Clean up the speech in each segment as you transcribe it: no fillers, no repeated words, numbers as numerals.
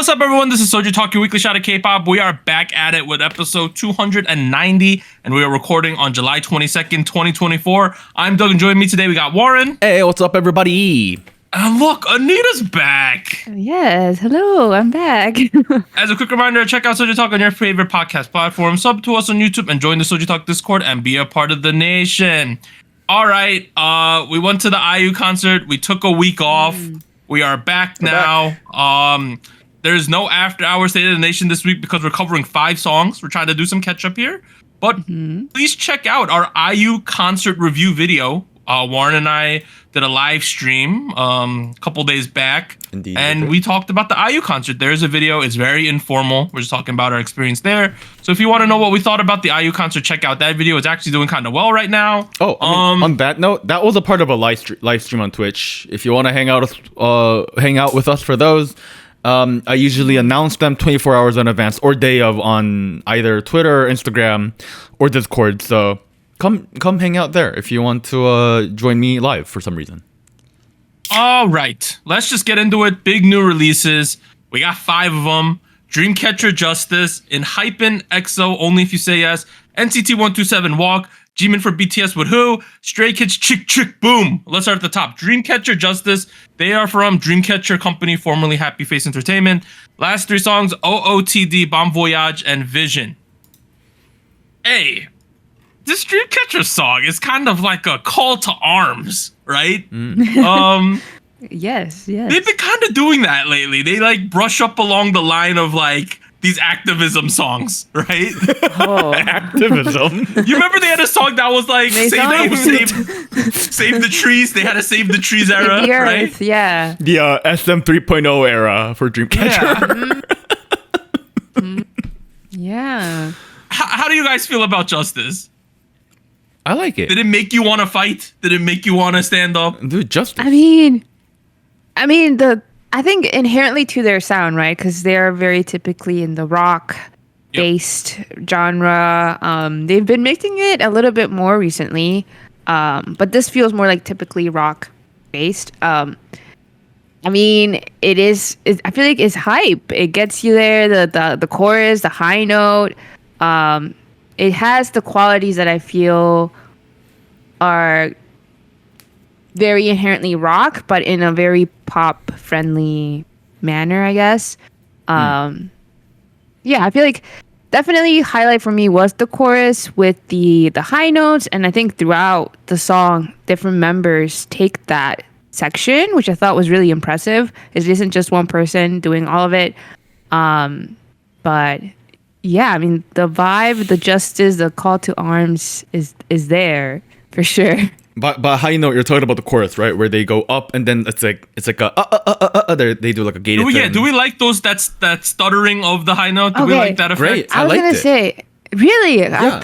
What's up, everyone? This is SojuTalk, your weekly shot of K-pop. We are back at it with episode 290, and we are recording on July 22nd, 2024. I'm Doug, and joining me today, we got Warren. Hey, what's up, everybody? And look, Anita's back. Yes, hello, I'm back. As a quick reminder, check out SojuTalk on your favorite podcast platform, sub to us on YouTube, and join the SojuTalk Discord and be a part of the nation. All right, we went to the IU concert. We took a week off. We are back now. There's no After Hours State of the Nation this week because we're covering 5 songs. We're trying to do some catch up here. But please check out our IU concert review video. Warren and I did a live stream a couple days back. Indeed. And we talked about the IU concert. There's a video. It's very informal. We're just talking about our experience there. So if you want to know what we thought about the IU concert, check out that video. It's actually doing kind of well right now. Oh, on that note, that was a part of a live stream on Twitch. If you want to hang out with us for those, I usually announce them 24 hours in advance or day of on either Twitter, Instagram, or Discord. So come hang out there if you want to join me live for some reason. All right, let's just get into it. Big new releases. We got 5 of them. Dreamcatcher Justice, ENHYPEN EXO Only If You Say Yes, NCT 127 Walk, Jimin for BTS with Who, Stray Kids Chick Chick Boom. Let's start at the top. Dreamcatcher Justice. They are from Dreamcatcher Company, formerly Happy Face Entertainment. Last 3 songs, OOTD, Bon Voyage, and Vision. Hey, this Dreamcatcher song is kind of like a call to arms, right? yes. They've been kind of doing that lately. They like brush up along the line of like these activism songs, right? Oh, Activism. You remember they had a song that was like save the trees. They had a save the trees era, the right? Earth, yeah. The SM 3.0 era for Dreamcatcher. Yeah. How do you guys feel about Justice? I like it. Did it make you want to fight? Did it make you want to stand up? Dude, Justice. I mean, I think inherently to their sound, right? Because they're very typically in the rock-based genre. They've been mixing it a little bit more recently, but this feels more like typically rock-based. I mean, I feel like it's hype. It gets you there. The chorus, the high note. It has the qualities that I feel are very inherently rock, but in a very pop-friendly manner, I guess. Yeah, I feel like definitely highlight for me was the chorus with the high notes, and I think throughout the song, different members take that section, which I thought was really impressive. It isn't just one person doing all of it. But yeah, I mean, the vibe, the justice, the call to arms is there for sure. But high note, you're talking about the chorus, right? Where they go up and then it's like a they do like a gated thing. Do we like that stuttering of the high note? Do we like that effect? Great. I was gonna say, really, Yeah.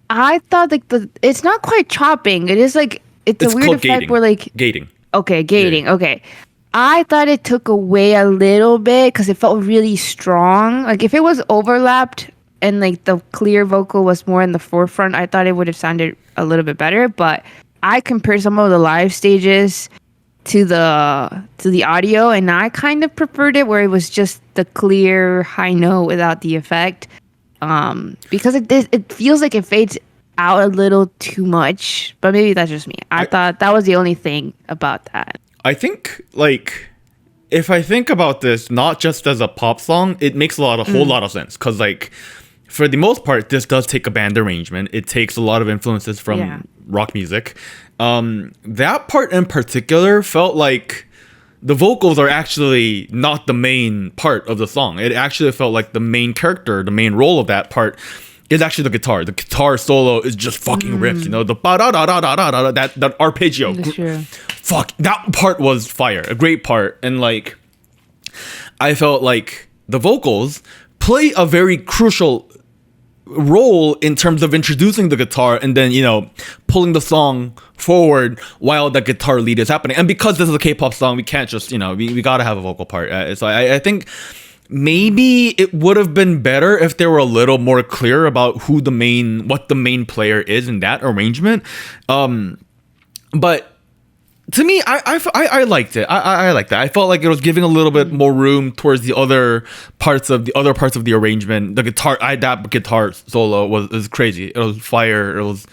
I thought like it's not quite chopping. It is like it's a weird called effect gating. where like Gating. okay, gating. Yeah. Okay, I thought it took away a little bit because it felt really strong. Like if it was overlapped and like the clear vocal was more in the forefront, I thought it would have sounded a little bit better. But I compared some of the live stages to the audio, and I kind of preferred it where it was just the clear high note without the effect. Because it feels like it fades out a little too much. But maybe that's just me. I thought that was the only thing about that. I think, like, if I think about this not just as a pop song, it makes a whole lot of sense. Because, like, for the most part, this does take a band arrangement. It takes a lot of influences from rock music. That part in particular felt like the vocals are actually not the main part of the song. It actually felt like the main character, the main role of that part is actually the guitar. The guitar solo is just fucking rips, you know, the ba-da-da-da-da-da-da, that arpeggio. That's true. Fuck, that part was fire. A great part. And like, I felt like the vocals play a very crucial role in terms of introducing the guitar and then, you know, pulling the song forward while the guitar lead is happening. And because this is a K-pop song, we can't just, you know, we gotta have a vocal part. So I think maybe it would have been better if they were a little more clear about what the main player is in that arrangement. But to me, I liked it. I liked that. I felt like it was giving a little bit more room towards the other parts of the arrangement. The guitar, that guitar solo was crazy. It was fire. It was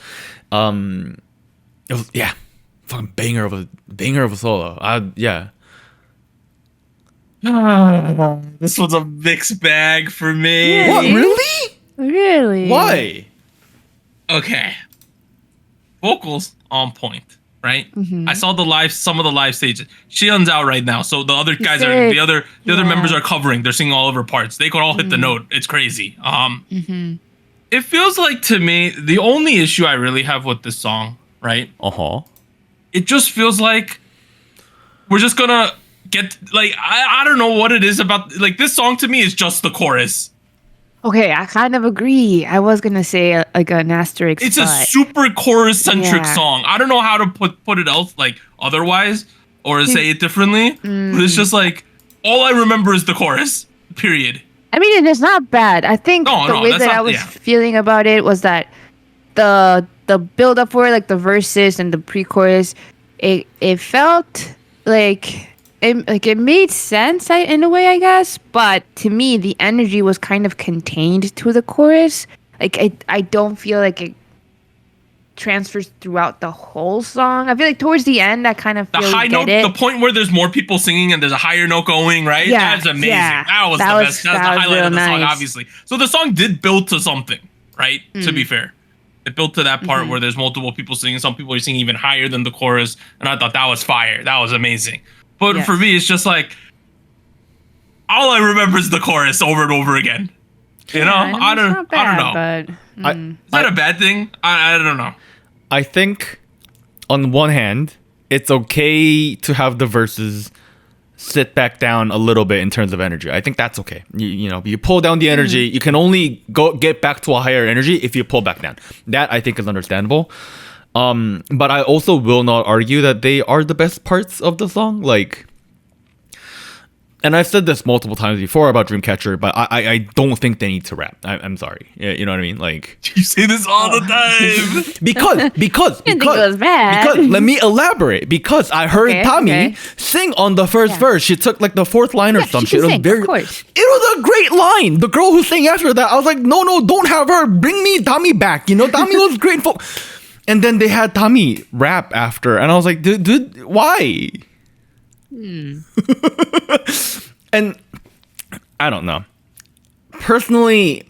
yeah, fucking banger of a solo. Yeah. This was a mixed bag for me. Yeah. What, really? Really? Why? Okay. Vocals on point, right? I saw some of the live stages. Shion's out right now, so the other guys the other members are covering. They're singing all of her parts. They could all hit the note. It's crazy. It feels like to me the only issue I really have with this song, right? It just feels like we're just gonna get like I don't know what it is about like this song to me is just the chorus. Okay, I kind of agree. I was gonna say like an asterisk. It's a super chorus centric song. I don't know how to put it else like otherwise or say it differently. But it's just like all I remember is the chorus. Period. I mean, it's not bad. I think the way that I was feeling about it was that the build up for it, like the verses and the pre-chorus, it felt like it made sense in a way, I guess. But to me, the energy was kind of contained to the chorus. Like I don't feel like it transfers throughout the whole song. I feel like towards the end, I kind of feel the high note, the point where there's more people singing and there's a higher note going, right? Yeah, that's amazing. yeah. That was the best. That's the highlight of the song, nice. obviously. So the song did build to something, right? To be fair, it built to that part where there's multiple people singing. Some people are singing even higher than the chorus, and I thought that was fire. That was amazing. But for me, it's just like all I remember is the chorus over and over again. You know, I don't know. But, is that a bad thing? I don't know. I think on one hand, it's okay to have the verses sit back down a little bit in terms of energy. I think that's okay. You know, you pull down the energy. You can only get back to a higher energy if you pull back down. That I think is understandable. But I also will not argue that they are the best parts of the song. Like, and I've said this multiple times before about Dreamcatcher, but I don't think they need to rap. I'm sorry. You know what I mean? Like, you say this all the time. because it was bad. because let me elaborate. Because I heard Tommy sing on the first verse. She took like the fourth line or some shit. It was a great line. The girl who sang after that, I was like, no, don't have her. Bring me Tommy back. You know, Tommy was great. And then they had Tommy rap after, and I was like, dude, why? And I don't know. Personally,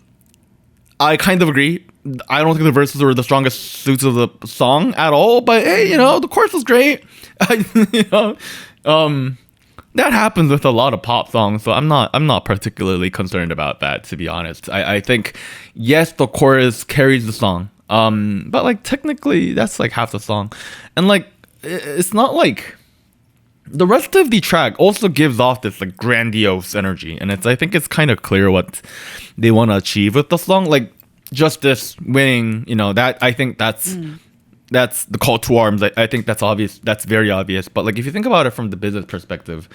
I kind of agree. I don't think the verses were the strongest suits of the song at all. But hey, you know, the chorus was great. You know, that happens with a lot of pop songs, so I'm not particularly concerned about that, to be honest. I think yes, the chorus carries the song. But like technically that's like half the song, and like it's not like the rest of the track also gives off this like grandiose energy, and I think it's kind of clear what they want to achieve with the song. Like Justice winning, you know, that I think that's the call to arms. I think that's obvious. That's very obvious. But like if you think about it from the business perspective,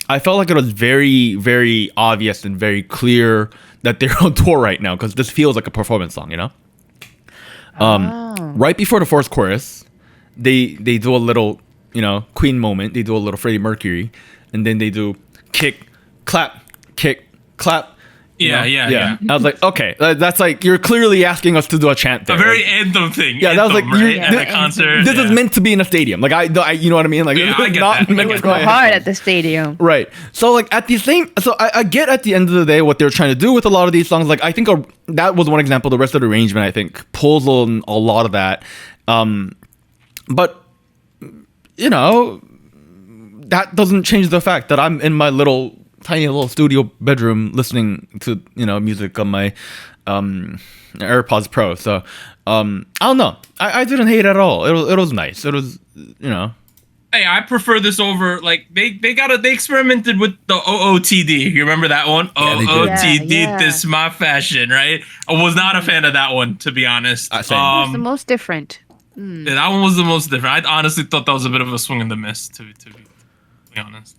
I felt like it was very, very obvious and very clear that they're on tour right now, because this feels like a performance song, you know. Right before the first chorus, they do a little, you know, Queen moment. They do a little Freddie Mercury, and then they do kick, clap, clap. Yeah. I was like, okay, that's like you're clearly asking us to do a chant there. A very anthem thing. Yeah, that was like right? At the concert. This is meant to be in a stadium. Like I you know what I mean? Like I get not that. meant to go hard at the stadium. Right. So like at the same, so I get at the end of the day what they're trying to do with a lot of these songs. Like I think that was one example. The rest of the arrangement I think pulls on a lot of that. But you know, that doesn't change the fact that I'm in my tiny little studio bedroom listening to, you know, music on my AirPods Pro. So I don't know. I didn't hate it at all. It was nice. It was, you know. Hey, I prefer this over like they experimented with the OOTD. You remember that one? Yeah, OOTD, yeah. this is my fashion, right? I was not a fan of that one, to be honest. It was the most different. Yeah, that one was the most different. I honestly thought that was a bit of a swing and the miss, to be honest.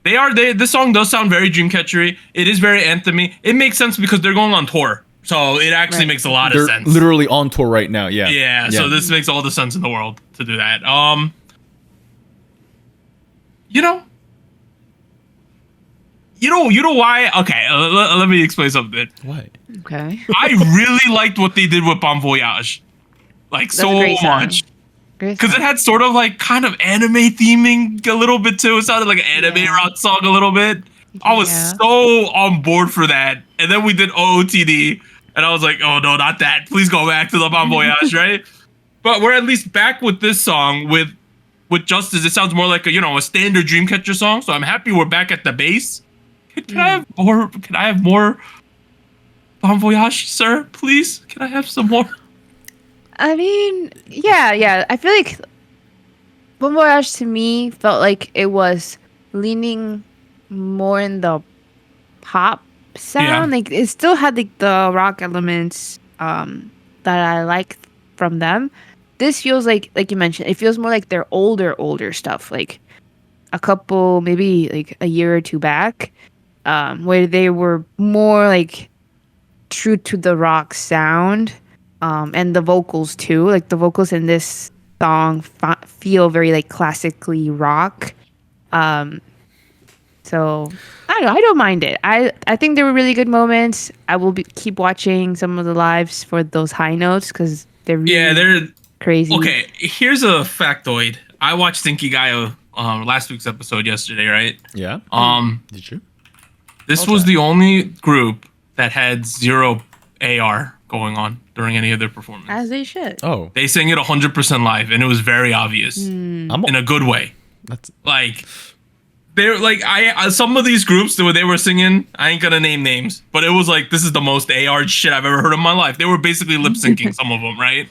This song does sound very Dreamcatchery. It is very anthemy. It makes sense because they're going on tour, so it actually makes a lot of sense. Literally on tour right now. Yeah. Yeah. So this makes all the sense in the world to do that. you know, why? Okay, let me explain something. What? Okay. I really liked what they did with Bon Voyage, like That's a so great song. much, Great because it song. had sort of like kind of anime theming a little bit too. It sounded like an anime Yeah. rock song a little bit. I was Yeah. so on board for that, and then we did OOTD, and I was like, oh no, not that! Please go back to the Bon Voyage, right? But we're at least back with this song with Justice. It sounds more like a standard Dreamcatcher song. So I'm happy we're back at the base. Can I have more? Can I have more Bon Voyage, sir? Please, can I have some more? I mean, yeah. I feel like Bon Voyage to me felt like it was leaning more in the pop sound. Yeah. Like it still had like the rock elements that I like from them. This feels like you mentioned, it feels more like their older stuff, like a couple, maybe like a year or two back, where they were more like true to the rock sound, and the vocals too. Like the vocals in this song feel very like classically rock. So I don't know. I don't mind it. I think there were really good moments. I will keep watching some of the lives for those high notes because they're really They're crazy. okay. Here's a factoid. I watched Stinky Guy last week's episode yesterday, right? Yeah. Did you? This was the only group that had 0 AR going on during any of their performance. As they should. Oh, They sang it 100% live, and it was very obvious Hmm. I'm. in a good way. That's Like they're like some of these groups when they were singing, I ain't gonna name names, but it was like this is the most AR shit I've ever heard in my life. They were basically lip syncing some of them, right?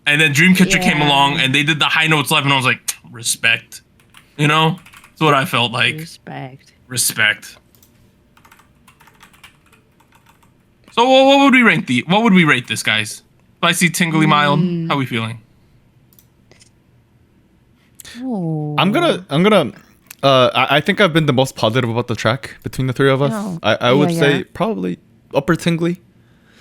And then Dreamcatcher came Yeah. along and they did the high notes live, and I was like, respect. That's what I felt like. Respect. Respect. So what would we rate this, guys? Spicy, tingly, mild. How we feeling? Oh. I'm gonna. I think I've been the most positive about the track between the three of us. Oh. I would Yeah, say yeah. probably upper tingly.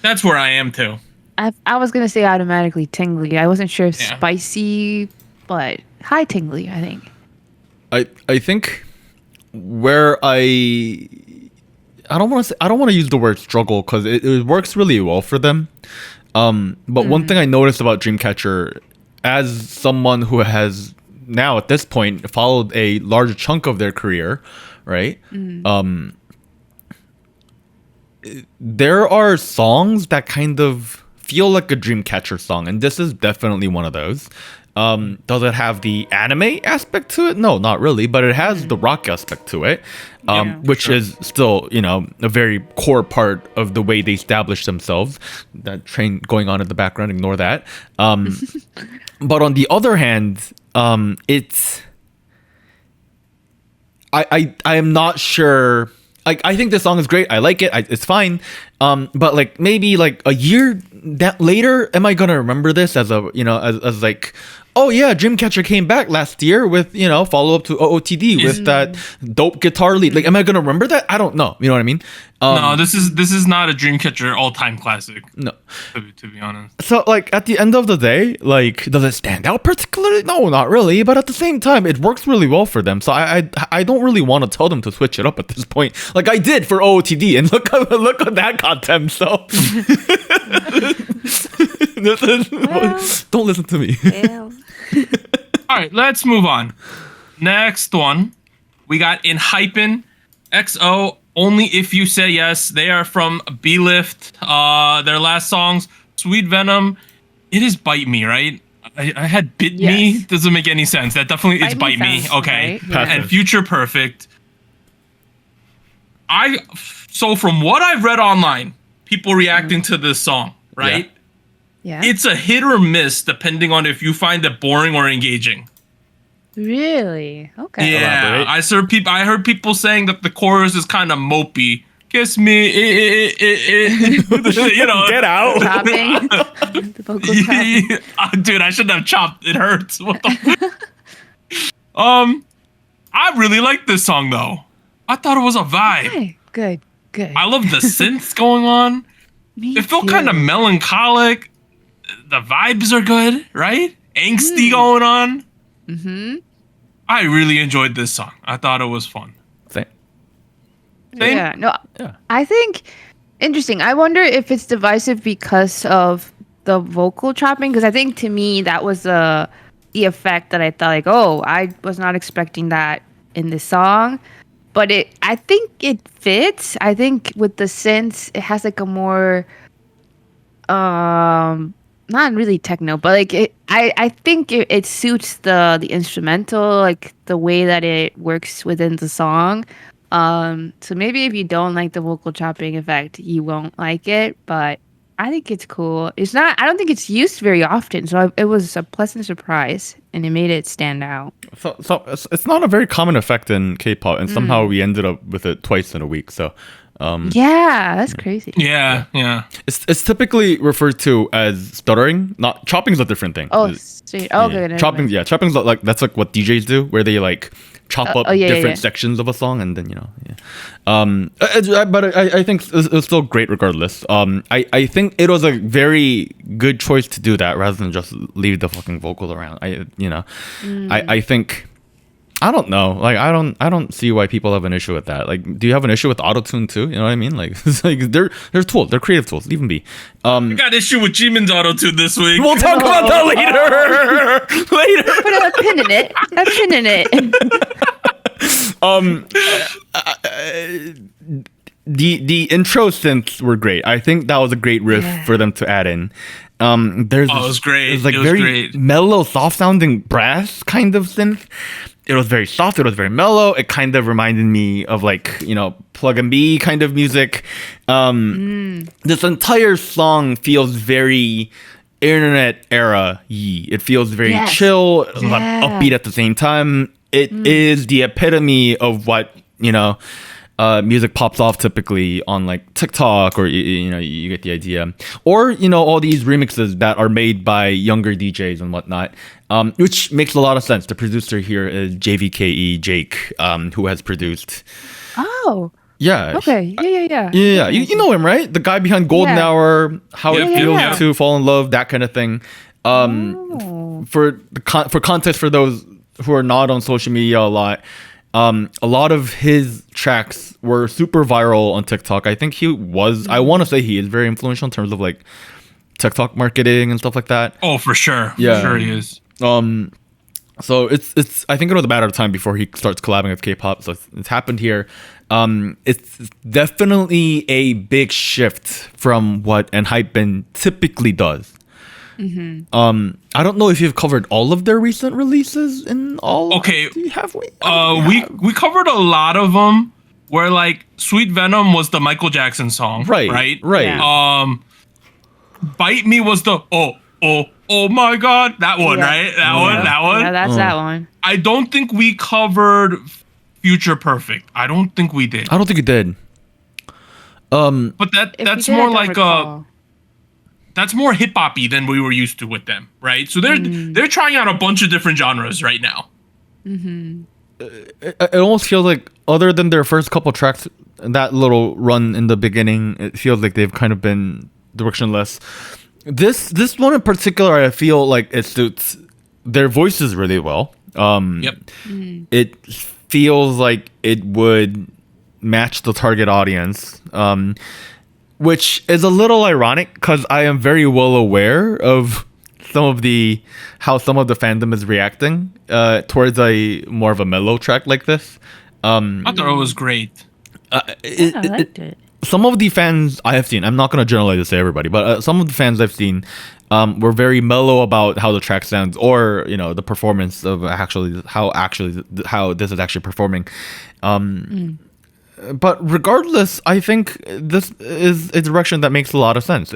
That's where I am too. I was gonna say automatically tingly. I wasn't sure if Yeah. spicy, but high tingly. I think. I think where I don't want to use the word struggle because it works really well for them. But one thing I noticed about Dreamcatcher, as someone who has now at this point followed a large chunk of their career, right? There are songs that kind of feel like a Dreamcatcher song, and this is definitely one of those. Does it have the anime aspect to it? No, not really, but it has the rock aspect to it, which is still, a very core part of the way they establish themselves. That train going on in the background, ignore that. But on the other hand, it's I am not sure. Like, I think this song is great. I like it. It's fine. But like maybe like a year later, am I gonna remember this as as like, oh yeah, Dreamcatcher came back last year with follow up to OOTD with that dope guitar lead. Like, am I gonna remember that? I don't know. You know what I mean? No, this is not a Dreamcatcher all-time classic. No. To be honest. So like at the end of the day, like, does it stand out particularly? No, not really. But at the same time, it works really well for them. So I don't really want to tell them to switch it up at this point. Like I did for OOTD, and look at that content. So don't listen to me. Well. All right, let's move on. Next one, we got ENHYPEN XO. Only If You Say Yes. They are from B-Lift. Their last songs, Sweet Venom. It is Bite Me, right? I had Bit Me. Yes. Doesn't make any sense. That definitely is Bite Me. sounds Okay. right, yeah. And Future Perfect. So from what I've read online, people reacting to this song, right? Yeah. It's a hit or miss depending on if you find it boring or engaging. Really? Okay. Yeah, Elaborate. I heard people saying that the chorus is kind of mopey. Kiss me, Get out. Chopping. The vocal chopping. Dude, I shouldn't have chopped. It hurts. What the? I really like this song though. I thought it was a vibe. Okay. Good. Good. I love the synths going on. Me It felt too. kind of melancholic. The vibes are good, right? Angsty going on. I really enjoyed this song. I thought it was fun. Same. Same? Yeah, no, Yeah. I think interesting. I wonder if it's divisive because of the vocal chopping. Because I think to me that was the effect that I thought like, oh, I was not expecting that in this song. But I think it fits. I think with the synths, it has like a more, not really techno, but like I think it suits the instrumental, like the way that it works within the song. So maybe if you don't like the vocal chopping effect, you won't like it. But I think it's cool. It's not. I don't think it's used very often, so it was a pleasant surprise, and it made it stand out. So it's not a very common effect in K-pop, and somehow we ended up with it twice in a week. So, Yeah, that's crazy. Yeah, yeah. it's typically referred to as stuttering. Not chopping's a different thing. Oh, sweet. Oh, okay. never Chopping, mind. yeah, chopping's like that's like what DJs do, where they like chop up yeah, different yeah. sections of a song, and then but I think it's still great regardless. I think it was a very good choice to do that rather than just leave the fucking vocal around. I think. I don't know. Like I don't see why people have an issue with that. Like, do you have an issue with autotune too? You know what I mean? Like, it's like they're tools. They're creative tools. Leave them be. I got issue with Jimin's auto-tune this week. We'll talk about that later. Later. Put a pin in it. A pin in it. The intro synths were great. I think that was a great riff for them to add in. There's It was great. It's like It was very great. mellow, soft sounding brass kind of synth. It was very soft. It was very mellow. It kind of reminded me of like, Plug and B kind of music. This entire song feels very internet era-y. It feels very Yes. chill, Yeah. upbeat at the same time. It is the epitome of what, music pops off typically on like TikTok, or you get the idea, or all these remixes that are made by younger DJs and whatnot, which makes a lot of sense. The producer here is JVKE Jake, who has produced. Oh. Yeah. Okay. Yeah. Yeah. You know him, right? The guy behind Golden Yeah. Hour, How Yep, It Feels yeah. to Fall in Love, that kind of thing. For context, for those who are not on social media a lot of his tracks were super viral on TikTok. I think he was, I want to say he is very influential in terms of like TikTok marketing and stuff like that. Oh, for sure. Yeah. For sure he is. So it's I think it was a matter of time before he starts collabing with K-pop. So it's happened here. It's definitely a big shift from what ENHYPEN typically does. I don't know if you've covered all of their recent releases in all. Okay. Do you have? We covered a lot of them where like Sweet Venom was the Michael Jackson song. Right. Right. Yeah. Bite Me was the oh my god, that one, Yeah. right? That one. Yeah, that's that one. I don't think we covered Future Perfect. I don't think we did. I don't think you did. But If we that's did, I more don't like recall. that's more hip hoppy than we were used to with them, right? So they're trying out a bunch of different genres right now. It almost feels like, other than their first couple tracks, that little run in the beginning, it feels like they've kind of been directionless. This one in particular, I feel like it suits their voices really well. Yep. It feels like it would match the target audience, which is a little ironic because I am very well aware of how some of the fandom is reacting towards a more of a mellow track like this. I thought it was great. I liked it. Some of the fans I have seen, I'm not going to generalize and say everybody, but some of the fans I've seen were very mellow about how the track sounds, or the performance of how this is actually performing. But regardless, I think this is a direction that makes a lot of sense.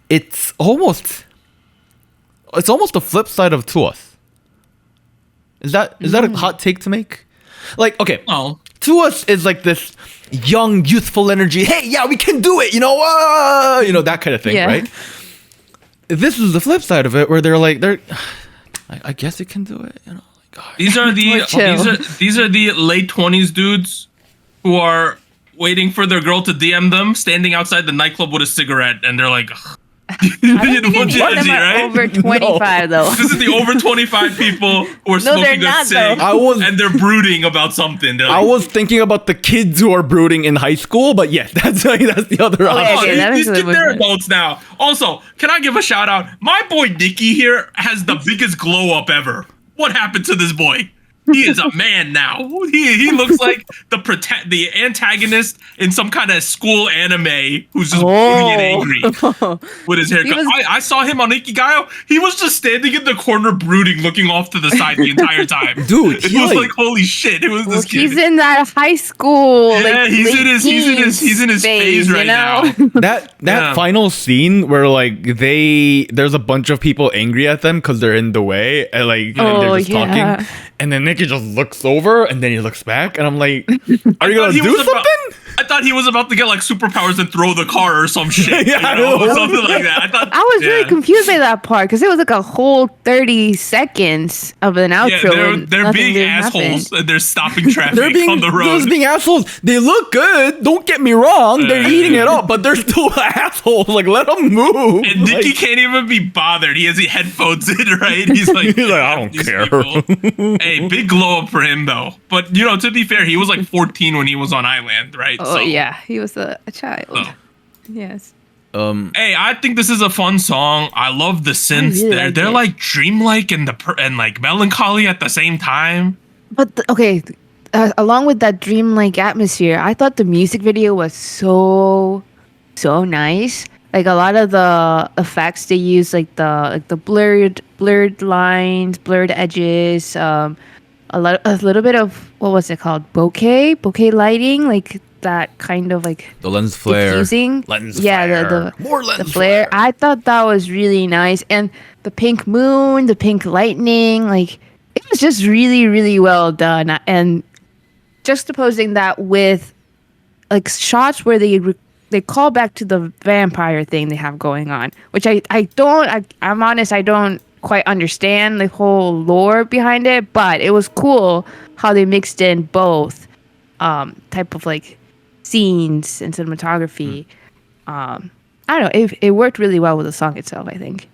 It's almost the flip side of To Us. Is that a hot take to make? Like, okay, Oh, To Us is like this young, youthful energy. Hey, yeah, we can do it. That kind of thing, Yeah. right? This is the flip side of it, where I guess it can do it. these are the More chill. these are the late 20s dudes who are waiting for their girl to DM them, standing outside the nightclub with a cigarette, and they're like, "Ugh, I don't think any of them Jazzy, are right? over 25 though. This is the over 25 people who are No, they're smoking a not, cig though. and they're brooding about something. They're I like, was thinking about the kids who are brooding in high school, but yes, that's the other Okay, option. okay, that these makes a kids, little they're more sense. adults now. Also, can I give a shout out? My boy Nicky here has the biggest glow up ever. What happened to this boy? He is a man now. He looks like the antagonist in some kind of school anime who's just broody and angry with his haircut. I saw him on Ikigayo. He was just standing in the corner brooding, looking off to the side the entire time. Dude, it was like holy shit. It was this kid. He's in that high school. Yeah, like, he's in late his phase right you know? now. That Yeah. final scene where like there's a bunch of people angry at them because they're in the way and like they're just talking, and then Nicky just looks over and then he looks back and I'm like, are you gonna do something? I thought he was about to get like superpowers and throw the car or some shit. Yeah, I know. Something like that. I was really confused by that part because it was like a whole 30 seconds of an outro. Yeah, and they're nothing being really assholes. happened. And they're stopping traffic They're on the road. just being assholes. They look good. Don't get me wrong. They're eating it up, but they're still assholes. Like, let them move. And Nicky Like, can't even be bothered. He has the headphones in, right? He's like, I don't these care. people. Hey, big glow up for him though. But you know, to be fair, he was like 14 when he was on Island, right? Oh, yeah. He was a child. So. Yes. Hey, I think this is a fun song. I love the synths. really They're like it. like dreamlike and like melancholy at the same time. But, along with that dreamlike atmosphere, I thought the music video was so nice. Like a lot of the effects they use, like the blurred lines, blurred edges, a little bit of what was it called, bokeh lighting, like that kind of like the lens flare. diffusing. Lens yeah, flare. the More lens the flare. I thought that was really nice, and the pink moon, the pink lightning, like it was just really really well done, and juxtaposing that with like shots where they call back to the vampire thing they have going on, which I'm honest, I don't quite understand the whole lore behind it, but it was cool how they mixed in both type of like scenes and cinematography. I don't know, it worked really well with the song itself, I think.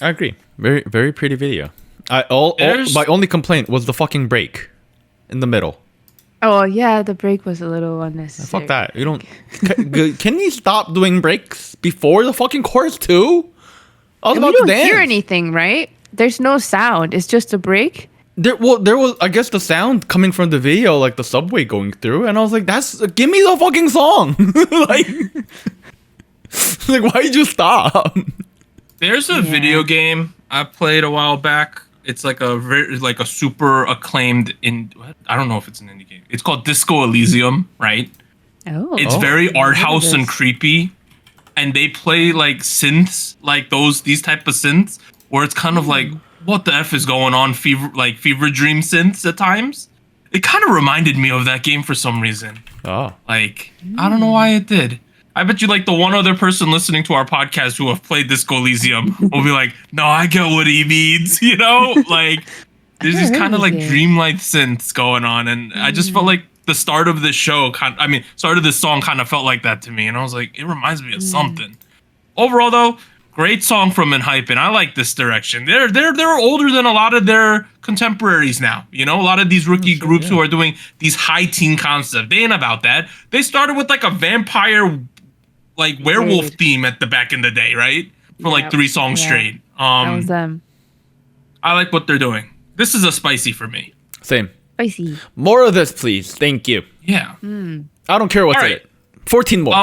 I agree. Very, very pretty video. My only complaint was the fucking break in the middle. Oh yeah, the break was a little unnecessary. Fuck that. You don't. Can you stop doing breaks before the fucking chorus too? I was And about we to don't dance. hear anything, right? There's no sound. It's just a break. There was, I guess, the sound coming from the video, like the subway going through, and I was like, give me the fucking song. like, why'd you stop? There's a video game I played a while back. It's like a super acclaimed I don't know if it's an indie game. It's called Disco Elysium, right? Oh. It's very art house and this. creepy, and they play like synths, like these type of synths, where it's kind of like, what the F is going on? Fever dream synths at times. It kind of reminded me of that game for some reason. Oh. Like, I don't know why it did. I bet you like the one other person listening to our podcast who have played Disco Elysium will be like, no, I get what he means, you know? Like, there's these kind of like dreamlike synths going on, and I just felt like the start of this show start of this song kind of felt like that to me, and I was like, it reminds me of something. Overall though, great song from ENHYPEN. I like this direction. They're older than a lot of their contemporaries now. You know, a lot of these rookie groups who are doing these high teen concepts. They ain't about that. They started with like a vampire, like werewolf theme at the back in the day, right? For like 3 songs straight. That was them. I like what they're doing. This is a spicy for me. Same. Spicy. More of this, please. Thank you. Yeah. I don't care what's All in right. it. 14 more.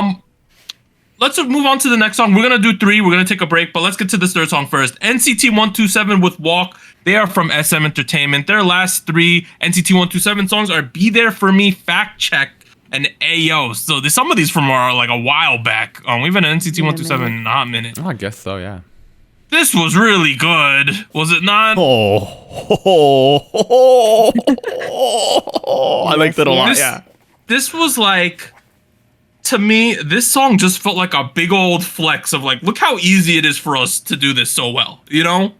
Let's move on to the next song. We're gonna do 3. We're gonna take a break, but let's get to this third song first. NCT 127 with Walk. They are from SM Entertainment. Their last 3 NCT 127 songs are Be There For Me, Fact Check, and Ayo. So some of these from are like a while back. We've been at NCT 127 in a hot minute. I guess so, yeah. This was really good, was it not? I liked it a lot, This- This was like, to me, this song just felt like a big old flex of like, look how easy it is for us to do this so well, you know?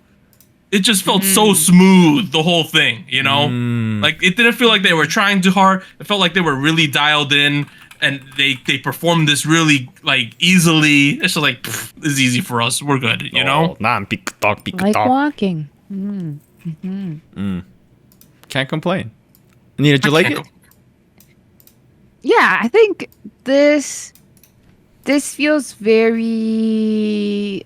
It just felt so smooth, the whole thing, you know? Like, it didn't feel like they were trying too hard. It felt like they were really dialed in. and they perform this really like easily. It's just like this is easy for us. We're good, you know. Like walking. Can't complain. Nina, did you like it? Yeah, I think this feels very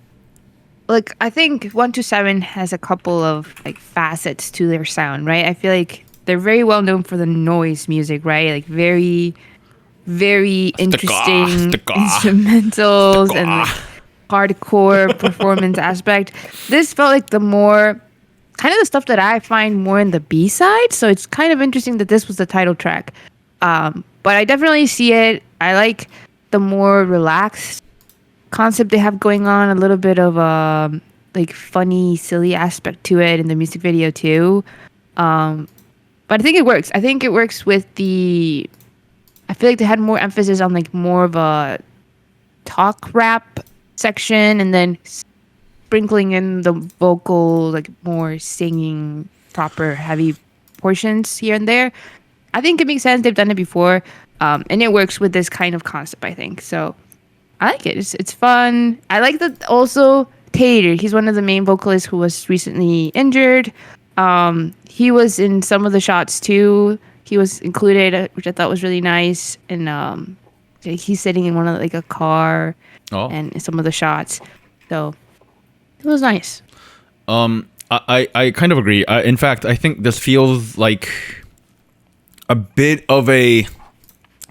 like I think 127 has a couple of like facets to their sound, right? I feel like they're very well known for the noise music, right? Like very interesting instrumentals and like hardcore performance aspect. This felt like the more kind of the stuff that I find more in the B-side, so it's kind of interesting that this was the title track. But I definitely see it. I like the more relaxed concept they have going on, a little bit of a like funny, silly aspect to it in the music video too. But I think it works. I think it works with I feel like they had more emphasis on like more of a talk rap section and then sprinkling in the vocal, like more singing, proper heavy portions here and there. I think it makes sense. They've done it before, and it works with this kind of concept, I think. So I like it. It's fun. I like that also Tater. He's one of the main vocalists who was recently injured. He was in some of the shots too. He was included, which I thought was really nice. And he's sitting in one of like a car and in some of the shots. So it was nice. I kind of agree. In fact, I think this feels like a bit of a...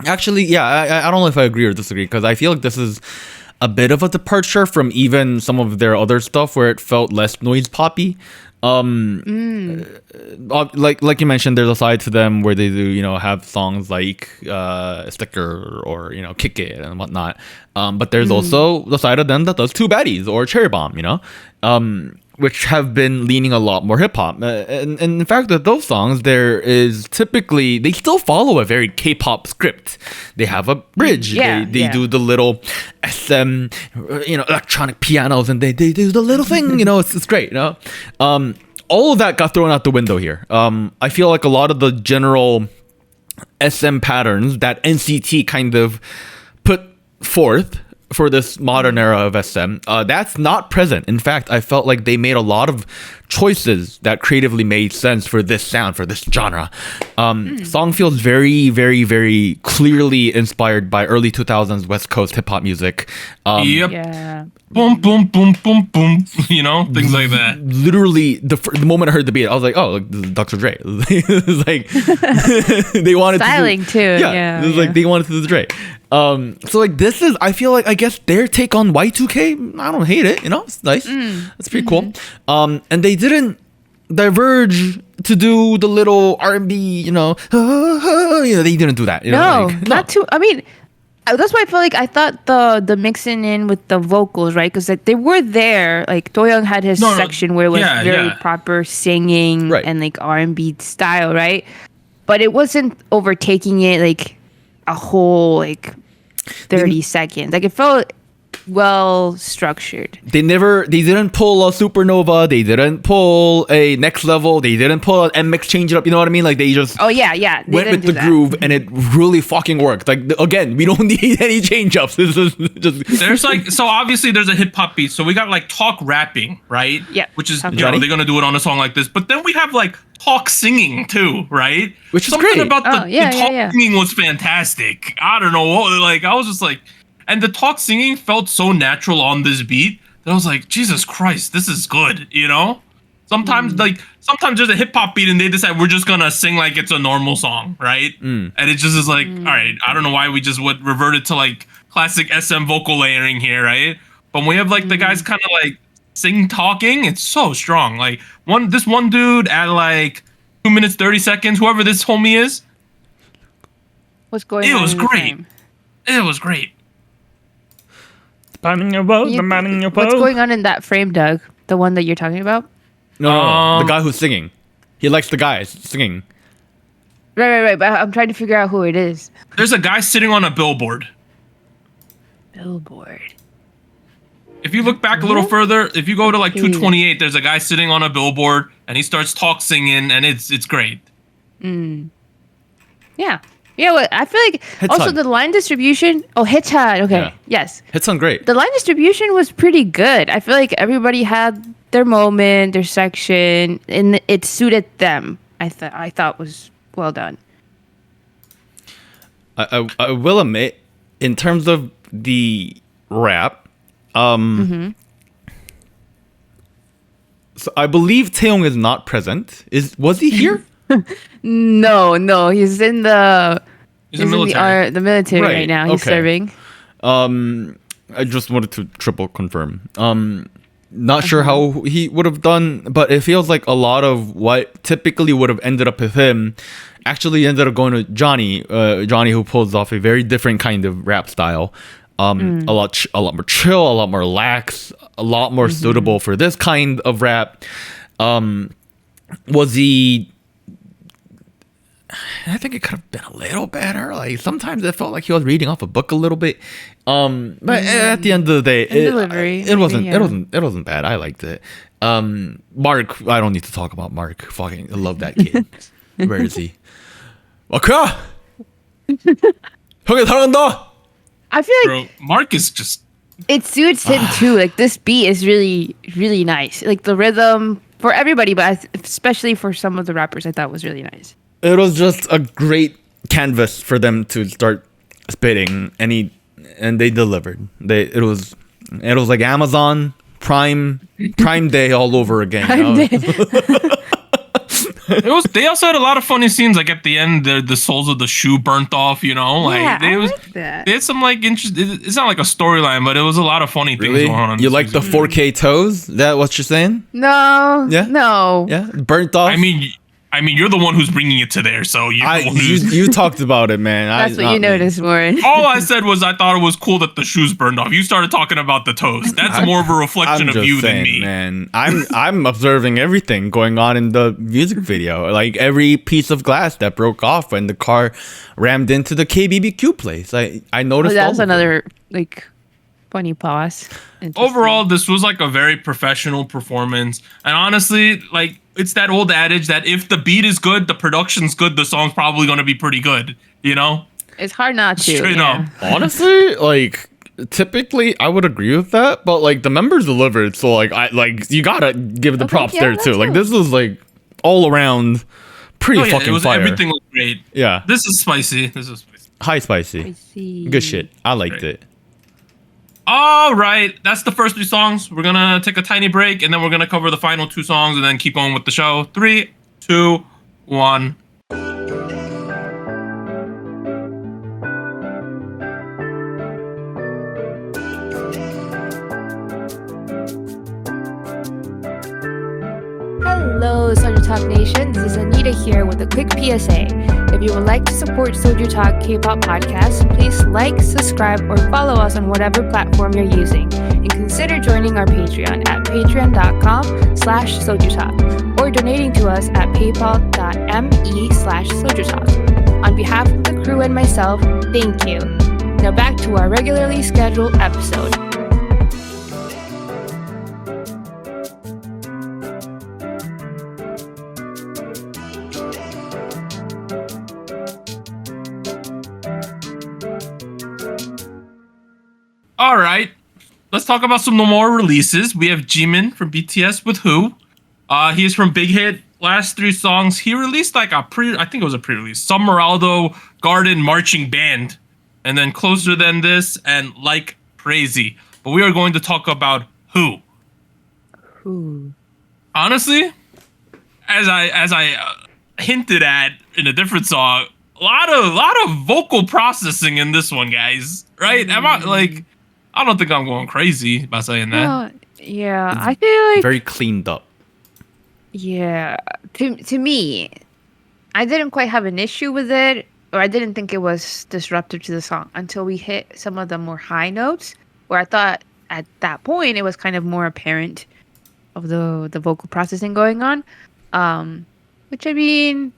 Actually, yeah, I don't know if I agree or disagree, because I feel like this is a bit of a departure from even some of their other stuff where it felt less noise poppy. Like you mentioned, there's a side to them where they do, have songs like Sticker or, Kick It and whatnot. But there's also the side of them that does Two Baddies or Cherry Bomb, which have been leaning a lot more hip hop. And in fact, with those songs, there is typically, they still follow a very K-pop script. They have a bridge. They do the little SM, electronic pianos, and they do the little thing, it's great, all of that got thrown out the window here. I feel like a lot of the general SM patterns that NCT kind of put forth for this modern era of SM, that's not present. In fact, I felt like they made a lot of choices that creatively made sense for this sound, for this genre. Song feels very, very, very clearly inspired by early 2000s West Coast hip-hop music. Yep. Yeah. Boom, boom, boom, boom, boom. Things like that. Literally, the moment I heard the beat, I was like, oh, this is Dr. Dre. It's like, they wanted styling to too. Yeah. It was like, they wanted to do Dre. So like this is, I feel like, I guess their take on Y2K. I don't hate it, it's nice. It's pretty cool. And they didn't diverge to do the little R&B, they didn't do that. Not too. I mean, that's why I feel like I thought the mixing in with the vocals, right? Because like they were there. Like Doyoung had his section where it was very proper singing and like R&B style, right? But it wasn't overtaking it like a whole like 30 seconds. Like it felt well structured. They didn't pull a Supernova, they didn't pull a Next Level, they didn't pull an MX Change It Up, you know what I mean? Like they just they went with the groove and it really fucking worked. Like again, we don't need any change ups. This is just there's like, so obviously there's a hip hop beat, so we got like talk rapping, right? Yeah. Which is, they're gonna do it on a song like this, but then we have like talk singing too, right? Which is something great. about the talk singing was fantastic. I don't know, like I was just like, and the talk singing felt so natural on this beat that I was like, Jesus Christ, this is good, Sometimes sometimes there's a hip hop beat and they decide we're just gonna sing like it's a normal song, right? And it just is like, all right, I don't know why we just reverted to like classic SM vocal layering here, right? But when we have like the guys kind of like sing talking, it's so strong. Like this one dude at like 2 minutes 30 seconds, whoever this homie is, what's going on? It was great. It was great. What's going on in that frame, Doug? The one that you're talking about? No, the guy who's singing. He likes the guys singing. Right. But I'm trying to figure out who it is. There's a guy sitting on a billboard. If you look back a little further, if you go to like 228, there's a guy sitting on a billboard and he starts talk singing and it's great. Yeah, Yeah, well, I feel like also Hitsun. the line distribution. Oh, Hitsun. Okay, Yeah. yes. Hitsun great. The line distribution was pretty good. I feel like everybody had their moment, their section, and it suited them. I thought was well done. I will admit, in terms of the rap, so I believe Taeyong is not present. Was he here? No, he's in the He's in military. the military right now. He's okay. serving. I just wanted to triple confirm. Not sure how he would have done, but it feels like a lot of what typically would have ended up with him actually ended up going to Johnny. Johnny, who pulls off a very different kind of rap style. A lot more chill, a lot more lax, a lot more suitable for this kind of rap. Was he? I think it could have been a little better. Like sometimes it felt like he was reading off a book a little bit. But at the end of the day, it wasn't bad. I liked it. Mark, I don't need to talk about Mark. Fucking, I love that kid. Where is he? 마크야! 형이 사랑한다! I feel like Bro, Mark is just it suits him too. Like this beat is really, really nice. Like the rhythm for everybody, but especially for some of the rappers, I thought was really nice. It was just a great canvas for them to start spitting, and they delivered. It was like Amazon Prime Day all over again. They also had a lot of funny scenes, like at the end, the soles of the shoe burnt off. You know, like Yeah, I like that. they had some like interest. It's not like a storyline, but it was a lot of funny things Really? going on. in You this like the music 4K toes? Is that what you're saying? No, Yeah? no. Yeah, burnt off. I mean, you're the one who's bringing it to there, so you're the one who's. You talked about it, man. That's what you noticed, Warren. All I said was I thought it was cool that the shoes burned off. You started talking about the toes. That's more of a reflection of you than me. Man, I'm observing everything going on in the music video. Like every piece of glass that broke off when the car rammed into the KBBQ place. I noticed. That's all of them. another like funny pause. Interesting. Overall, this was like a very professional performance. And honestly, like it's that old adage that if the beat is good, the production's good, the song's probably going to be pretty good, you know? It's hard not to. Straight yeah. up. Honestly, like typically I would agree with that, but like the members delivered, so like you gotta give the props yeah, there that too. Like too. this was like all around pretty Oh, yeah, fucking it was fire. everything was great. Yeah, This is spicy. high spicy, I see. good shit. I liked Great. it. All right, that's the first 3 songs. We're gonna take a tiny break, and then we're gonna cover the final 2 songs, and then keep going with the show. 3, 2, 1. Hello, SojuTalk Nation. This is Anita here with a quick PSA. If you would like to support SojuTalk Kpop Podcast, please like, subscribe, or follow us on whatever platform you're using. And consider joining our Patreon at patreon.com/SojuTalk or donating to us at paypal.me/SojuTalk. On behalf of the crew and myself, thank you. Now back to our regularly scheduled episode. All right, let's talk about some more releases. We have Jimin from BTS with Who. He is from Big Hit. Last 3 songs, he released like I think it was a pre-release, Summeraldo Garden Marching Band, and then Closer Than This and Like Crazy. But we are going to talk about Who. Ooh. Honestly, as I hinted at in a different song, a lot of vocal processing in this one, guys. Right? Am I like? I don't think I'm going crazy by saying that. Well, yeah, I feel like Very cleaned up. yeah. To me, I didn't quite have an issue with it, or I didn't think it was disruptive to the song until we hit some of the more high notes, where I thought at that point it was kind of more apparent of the vocal processing going on. Which I mean,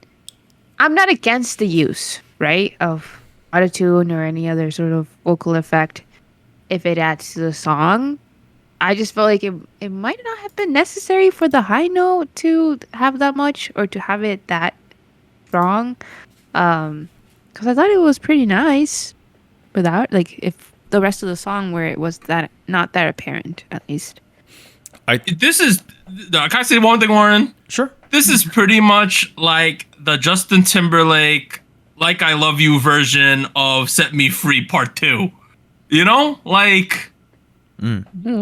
I'm not against the use, right, of autotune or any other sort of vocal effect if it adds to the song. I just felt like it might not have been necessary for the high note to have that much or to have it that strong. because I thought it was pretty nice without, like, if the rest of the song where it was that not that apparent, at least. This is, can I say one thing, Warren? Sure. This is pretty much like the Justin Timberlake "Like I Love You" version of "Set Me Free" Part 2. You know, like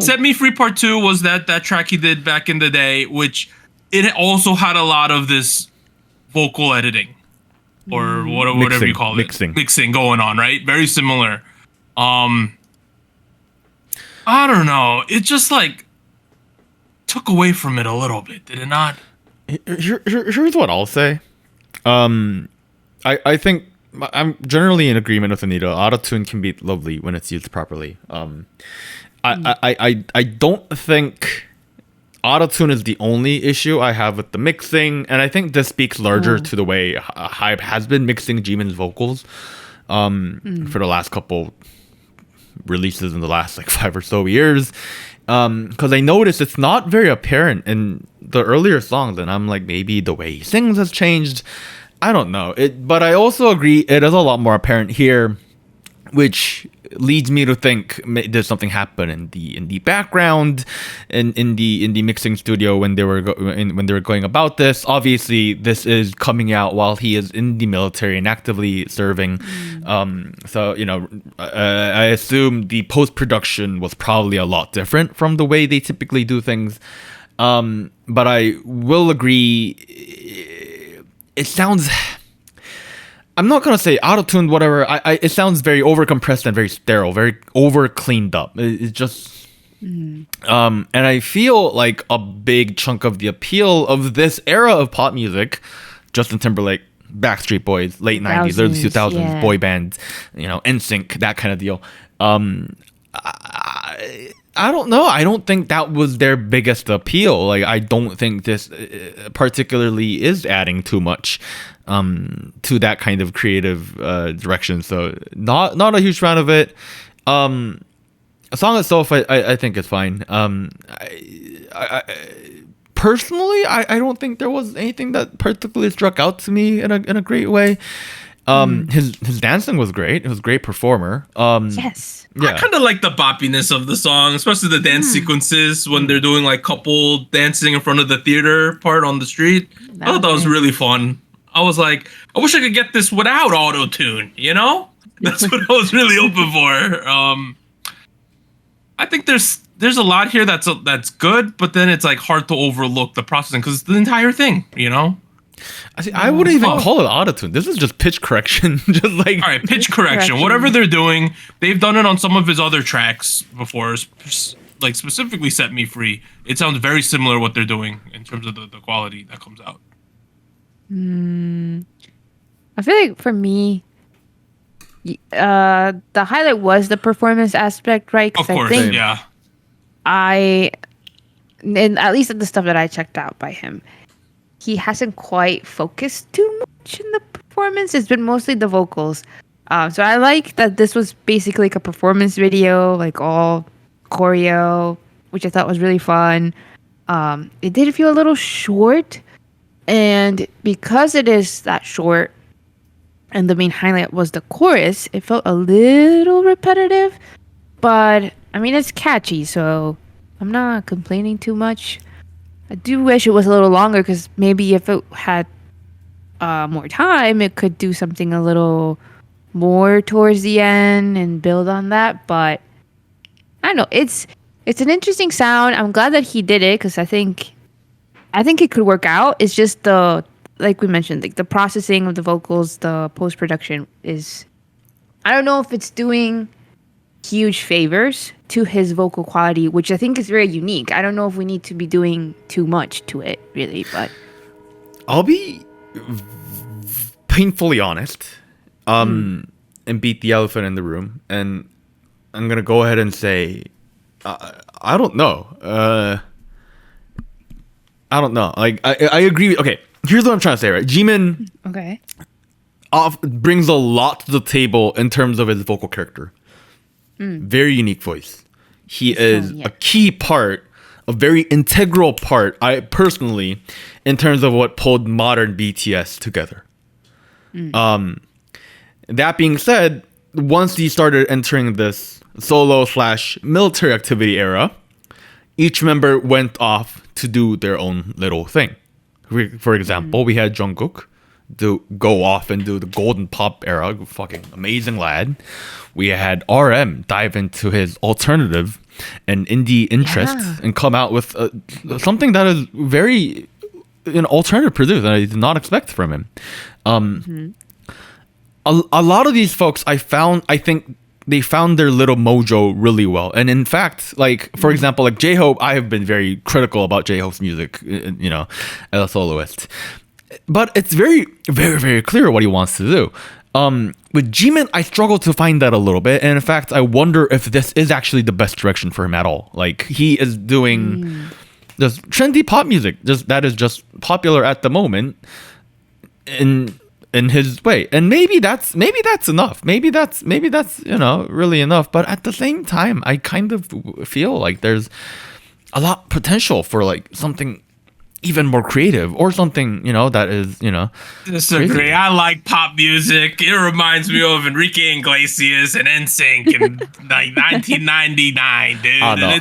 "Set Me Free" Part 2 was that track he did back in the day, which it also had a lot of this vocal editing or whatever you call it, mixing going on, right? Very similar. I don't know. It just like took away from it a little bit, did it not? Here's what I'll say. I think I'm generally in agreement with Anita. Autotune can be lovely when it's used properly. I don't think autotune is the only issue I have with the mixing, and I think this speaks larger to the way HYBE has been mixing Jimin's vocals for the last couple releases in the last like 5 or so years. Because I noticed it's not very apparent in the earlier songs, and I'm like, maybe the way he sings has changed. I don't know. But I also agree it is a lot more apparent here, which leads me to think there's something happen in the background, in the mixing studio when they were going about this. Obviously, this is coming out while he is in the military and actively serving. So you know, I assume the post production was probably a lot different from the way they typically do things. But I will agree, it sounds. I'm not gonna say auto-tuned, whatever. It sounds very over-compressed and very sterile, very over-cleaned up. It's just, and I feel like a big chunk of the appeal of this era of pop music, Justin Timberlake, Backstreet Boys, late 90s, early 2000s, boy bands, you know, NSYNC, that kind of deal. I don't know. I don't think that was their biggest appeal. Like, I don't think this particularly is adding too much to that kind of creative direction. So not a huge fan of it. A song itself, I think is fine. I personally, I don't think there was anything that particularly struck out to me in a great way. His dancing was great. It was a great performer. Yes. Yeah. I kind of like the boppiness of the song, especially the dance sequences when they're doing like couple dancing in front of the theater part on the street. I thought that was really fun. I was like, I wish I could get this without auto-tune, you know? That's what I was really hoping for. I think there's a lot here that's good, but then it's like hard to overlook the processing because it's the entire thing, you know? I wouldn't even call it autotune. This is just pitch correction. Just like, all right, pitch correction. Whatever they're doing, they've done it on some of his other tracks before. Like specifically, "Set Me Free." It sounds very similar to what they're doing in terms of the quality that comes out. I feel like for me, the highlight was the performance aspect, right? Of course, yeah. And at least the stuff that I checked out by him, he hasn't quite focused too much in the performance. It's been mostly the vocals. So I like that this was basically like a performance video, like all choreo, which I thought was really fun. It did feel a little short. And because it is that short, and the main highlight was the chorus, it felt a little repetitive. But, I mean, it's catchy, so I'm not complaining too much. I do wish it was a little longer because maybe if it had more time, it could do something a little more towards the end and build on that. But I don't know. It's an interesting sound. I'm glad that he did it because I think it could work out. It's just like we mentioned, like the processing of the vocals, the post-production is, I don't know if it's doing huge favors to his vocal quality, which I think is very unique. I don't know if we need to be doing too much to it, really, but I'll be painfully honest, and beat the elephant in the room, and I'm gonna go ahead and say, I don't know. I don't know. Like, I agree. Okay, here's what I'm trying to say, right? Jimin brings a lot to the table in terms of his vocal character. Very unique voice. He is a key part, a very integral part, I personally, in terms of what pulled modern BTS together. That being said, once he started entering this solo/military activity era, each member went off to do their own little thing. For example, we had Jungkook go off and do the golden pop era, fucking amazing lad. We had RM dive into his alternative and indie interests and come out with something that is very an alternative produce that I did not expect from him. A lot of these folks I think they found their little mojo really well. And in fact, like, for example, like J-Hope, I have been very critical about J-Hope's music, you know, as a soloist. But it's very, very, very clear what he wants to do. With Jimin, I struggle to find that a little bit. And in fact, I wonder if this is actually the best direction for him at all. Like, he is doing just trendy pop music, that is just popular at the moment in his way. And maybe that's enough. Maybe that's you know, really enough. But at the same time, I kind of feel like there's a lot potential for like something even more creative or something, you know, that is, you know. Disagree. Crazy. I like pop music. It reminds me of Enrique Iglesias and NSYNC in like 1999, dude. I know.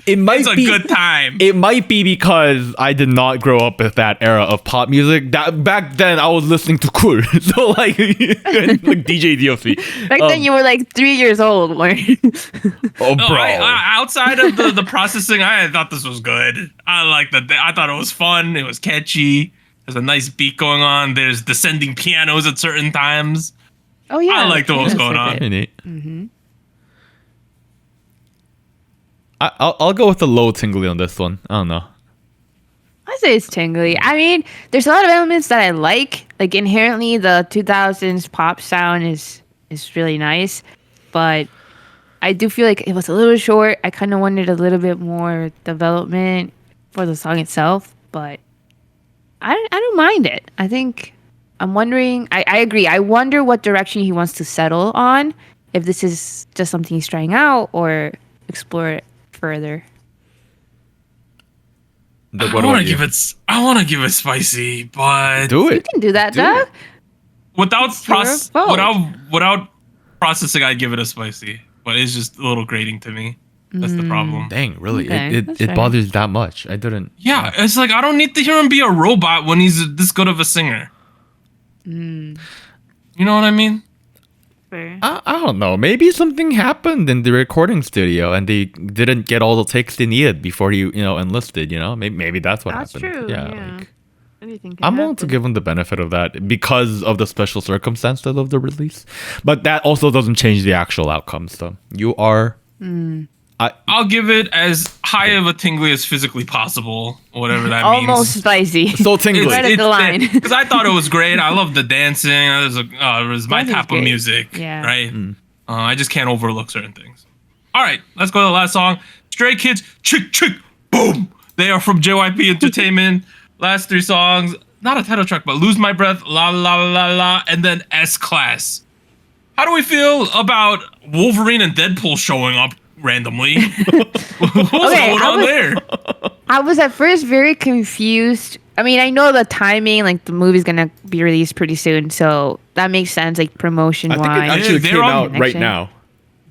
It's a good time. It might be because I did not grow up with that era of pop music. That back then I was listening to Cool, so like DJ DOC. Back then you were like 3 years old. Oh, no, bro. Outside of the processing, I thought this was good. I thought it was fun. It was catchy. There's a nice beat going on. There's descending pianos at certain times. Oh yeah, I liked what was going on. Mm-hmm. I'll go with the low tingly on this one. I don't know. I say it's tingly. I mean, there's a lot of elements that I like. Like inherently, the 2000s pop sound is really nice, but I do feel like it was a little short. I kind of wanted a little bit more development for the song itself, but I don't mind it. I think I'm wondering. I agree. I wonder what direction he wants to settle on. If this is just something he's trying out or explore it further. I want to give it spicy, but do it. You can do that, Doug. Without processing, I'd give it a spicy, but it's just a little grating to me. That's the problem. Dang, really? Okay, it bothers that much. I didn't. Yeah, it's like I don't need to hear him be a robot when he's this good of a singer. You know what I mean? Fair. I don't know. Maybe something happened in the recording studio and they didn't get all the takes they needed before he, you know, enlisted. You know, maybe that's what That's happened. true. Yeah. Like, Anything can I'm willing happen. to give him the benefit of that because of the special circumstances of the release, but that also doesn't change the actual outcome. So you are. I'll give it as high of a tingly as physically possible, whatever that means. Almost spicy. So tingly. Right at the line. Because I thought it was great. I love the dancing. It was my Dancing's type of great. music. Yeah. Right? I just can't overlook certain things. All right, let's go to the last song. Stray Kids, Chick Chick, Boom. They are from JYP Entertainment. Last 3 songs, not a title track, but Lose My Breath, La La La La, and then S-Class. How do we feel about Wolverine and Deadpool showing up randomly? What's going on there? I was at first very confused. I mean, I know the timing, like the movie's gonna be released pretty soon, so that makes sense, like promotion I think it wise. actually They're came on- out right Connection. now.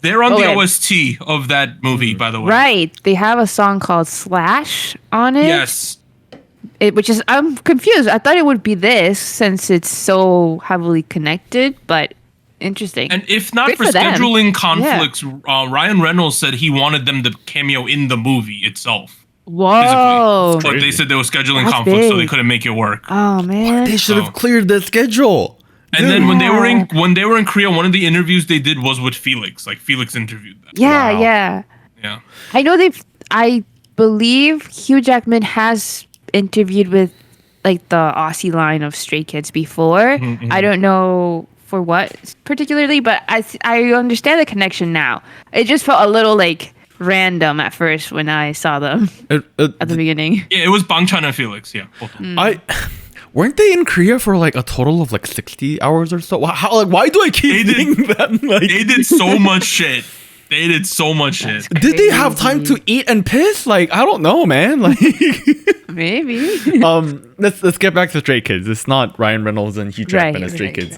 They're on Okay. the OST of that movie, by the way. Right, they have a song called Slash on it. Yes. Which is I'm confused. I thought it would be this since it's so heavily connected, but interesting. And if not Good for for them. scheduling conflicts, Ryan Reynolds said he wanted them to cameo in the movie itself. Whoa! But they said there was scheduling That's conflicts, so they big. couldn't make it work. Oh man! They should Oh. have cleared the schedule. And then when they were in Korea, one of the interviews they did was with Felix. Like Felix interviewed them. Yeah, Wow. yeah. Yeah. I know I believe Hugh Jackman has interviewed with like the Aussie line of Stray Kids before. I don't know for what particularly, but I understand the connection now. It just felt a little like random at first when I saw them at the beginning. Yeah, it was Bangchan and Felix. Yeah. Both of them. Weren't they in Korea for like a total of like 60 hours or so? Why do I keep thinking that? Like, They did so much shit. They did so much shit. did they have time to eat and piss? Like, I don't know, man. Like, Maybe. let's get back to Stray Kids. It's not Ryan Reynolds and Hugh Jackman Right, as Stray right, Kids.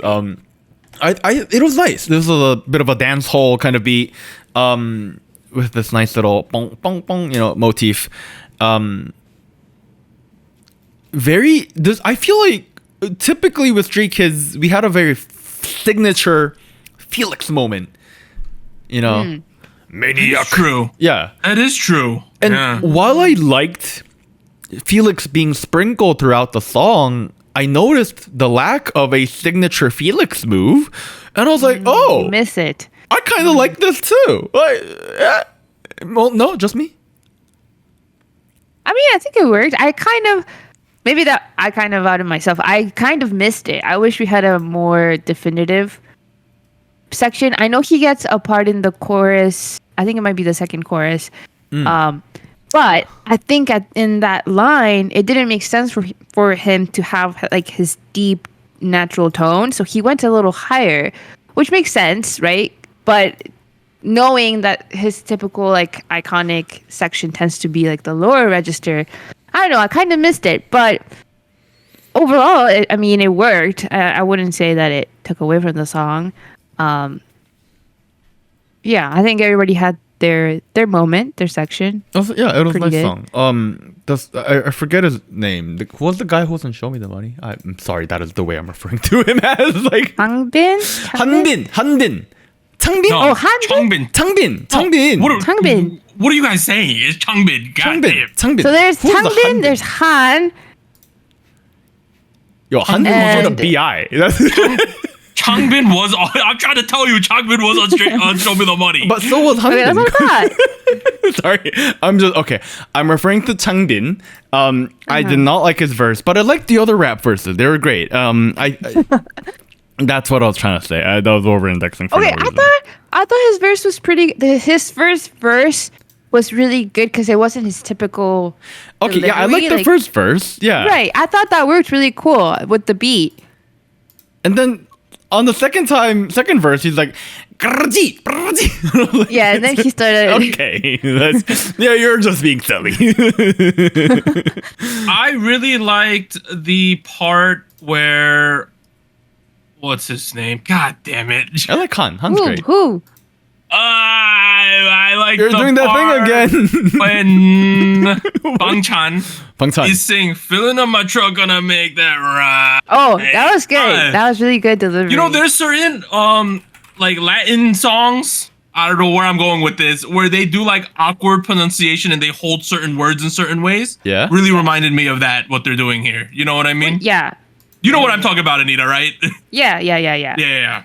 it was nice. This was a bit of a dance hall kind of beat, with this nice little bong bong bong, motif. I feel like typically with Stray Kids, we had a very signature Felix moment. Maniac. True. Yeah. That is true. And yeah. while I liked Felix being sprinkled throughout the song, I noticed the lack of a signature Felix move, and I was like, "Oh, Miss it." I kind of like this too." Well, no, just me. I mean, I think it worked. I kind of outed myself. I kind of missed it. I wish we had a more definitive section. I know he gets a part in the chorus. I think it might be the second chorus. But I think in that line, it didn't make sense for him to have like his deep natural tone. So he went a little higher, which makes sense, right? But knowing that his typical like iconic section tends to be like the lower register, I don't know. I kind of missed it, but overall, it worked. I wouldn't say that it took away from the song. Yeah, I think everybody had their moment, their section. Also, yeah, it was a Pretty nice good. song. I forget his name. Who was the guy who wasn't Show Me the Money? I'm sorry, that is the way I'm referring to him as. Like Hanbin? Hanbin. Changbin. No, Oh, Hanbin? Changbin. Changbin. What are you guys saying? It's Changbin. God damn. Changbin. So there's Who's the Changbin, there's Han. Yo, Hanbin was on And- the BI. Changbin was on. I'm trying to tell you, Changbin was on Show Me the Money. But so was Okay, that's Hanbin. what I thought. Sorry, I'm referring to Changbin. I did not like his verse, but I liked the other rap verses. They were great. That's what I was trying to say. That was over-indexing. For Okay, no I reason. thought his verse was pretty. His first verse was really good because it wasn't his typical. Okay, yeah, I delivery, liked the first verse. Yeah, Right, I thought that worked really cool with the beat. And then on the second verse, he's like, "Grrrji, grrrji." Yeah, and then he started. Okay, you're just being silly. I really liked the part where, what's his name? God damn it! I like Han. Han's great. Who? I like. You're the doing that part thing again. when Bang Chan Bang Chan. is saying, "Filling up my truck, gonna make that right." Oh, that was good. That was really good delivery. You know, there's certain like Latin songs. I don't know where I'm going with this, where they do like awkward pronunciation and they hold certain words in certain ways. Yeah. Really reminded me of that, what they're doing here. You know what I mean? Yeah. You know what I'm talking about, Anita, right? Yeah. Yeah.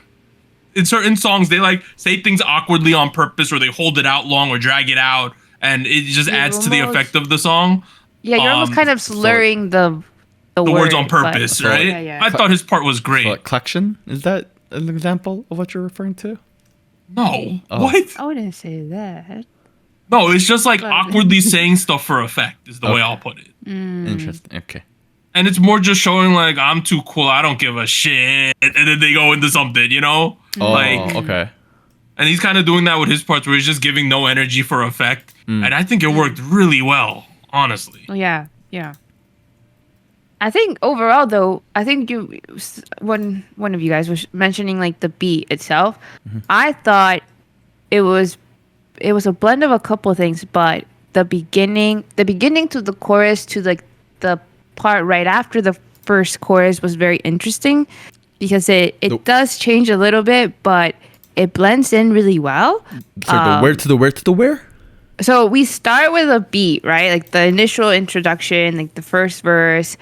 In certain songs, they like say things awkwardly on purpose, or they hold it out long or drag it out, and it just You're adds to the almost- effect of the song. Yeah, you're almost kind of slurring the The words on word, but- purpose, but- right? Yeah. I thought his part was great. What, collection? Is that an example of what you're referring to? No, Oh. what? I wouldn't say that. No, it's just like But- awkwardly saying stuff for effect is the way Okay. I'll put it. Interesting. Okay. And it's more just showing like I'm too cool, I don't give a shit, and then they go into something, you know? Oh, Like, okay. and he's kind of doing that with his parts where he's just giving no energy for effect, and I think it worked really well, honestly. Oh, yeah. I think overall, though, I think one of you guys was mentioning like the beat itself. I thought it was a blend of a couple of things, but the beginning to the chorus to like the part right after the first chorus was very interesting because it does change a little bit, but it blends in really well. So the where? So we start with a beat, right? Like the initial introduction, like the first verse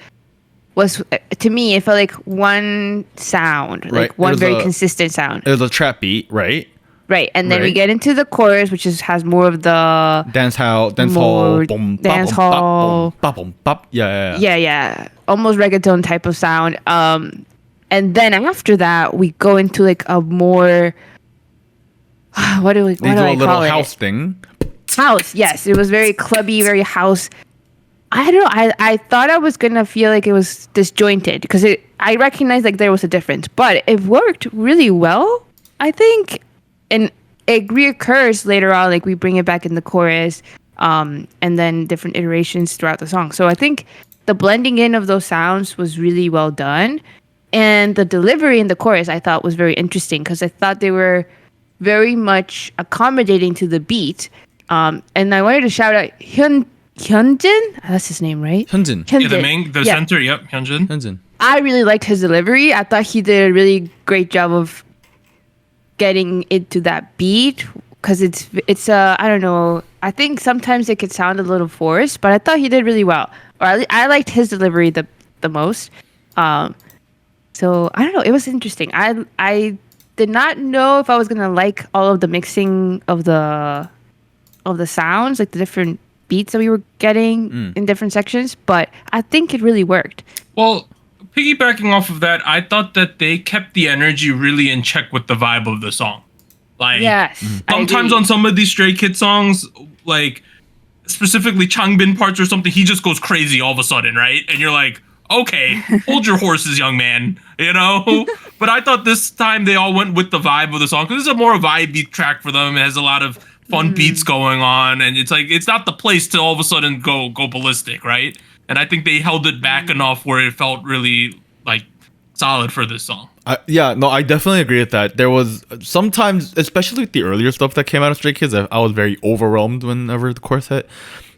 was, to me, it felt like one sound, Right. like one There's very a- consistent sound. It was a trap beat, right? Right. And then we Right. get into the chorus, which has more of the, Dance hall, More boom, dance bop, boom, hall. bop, boom, bop. Yeah. yeah, almost reggaeton type of sound. And then after that, we go into like a more, what do They do I a little call it? house thing. House, yes. It was very clubby, very house. I don't know. I thought I was gonna feel like it was disjointed because I recognized like there was a difference, but it worked really well, I think, and it reoccurs later on. Like we bring it back in the chorus, and then different iterations throughout the song. So I think the blending in of those sounds was really well done. And the delivery in the chorus I thought was very interesting because I thought they were very much accommodating to the beat. And I wanted to shout out Hyunjin. That's his name, right? Hyunjin. Yeah, the center. Yep, Hyunjin. Hyunjin. I really liked his delivery. I thought he did a really great job of getting into that beat because it's I don't know. I think sometimes it could sound a little forced, but I thought he did really well. Or I liked his delivery the most. So I don't know. It was interesting. I did not know if I was gonna like all of the mixing of the sounds, like the different beats that we were getting in different sections, but I think it really worked. Well, piggybacking off of that, I thought that they kept the energy really in check with the vibe of the song. Like, Yes, I sometimes agree. on some of these Stray Kids songs, like specifically Changbin parts or something, he just goes crazy all of a sudden, right? And you're like, okay, hold your horses, young man, you know? But I thought this time they all went with the vibe of the song because this is a more vibey track for them. It has a lot of fun beats going on, and it's like it's not the place to all of a sudden go ballistic, right? And I think they held it back enough where it felt really like solid for this song. I definitely agree with that. There was sometimes, especially with the earlier stuff that came out of Stray Kids, I was very overwhelmed whenever the chorus hit.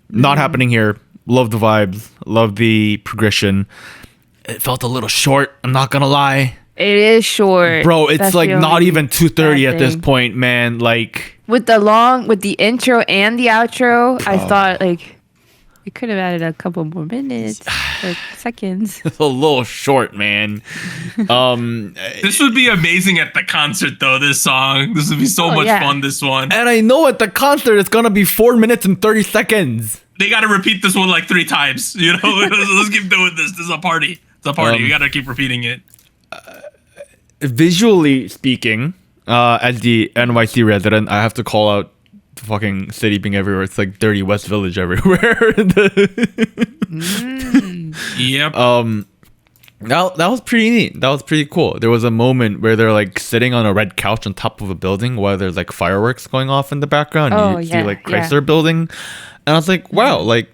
Not happening here. Love the vibes. Love the progression. It felt a little short. I'm not gonna lie, It is short, bro. It's That's like the not only even 2:30 bad at this thing. point, man. Like, With the intro and the outro, I thought like we could have added a couple more minutes or seconds. it's a little short, man. This would be amazing at the concert, though. This song, this would be so much yeah. fun. This one, And I know at the concert it's gonna be 4 minutes and 30 seconds. they got to repeat this one like 3 times. You know, let's keep doing this. This is a party. It's a party. You got to keep repeating it. Visually speaking, as the NYC resident, I have to call out the fucking city being everywhere. It's like dirty West Village everywhere. Yep. That was pretty neat. That was pretty cool. There was a moment where they're like sitting on a red couch on top of a building while there's like fireworks going off in the background. Oh, You see yeah, like yeah. Chrysler building, and I was like, wow, like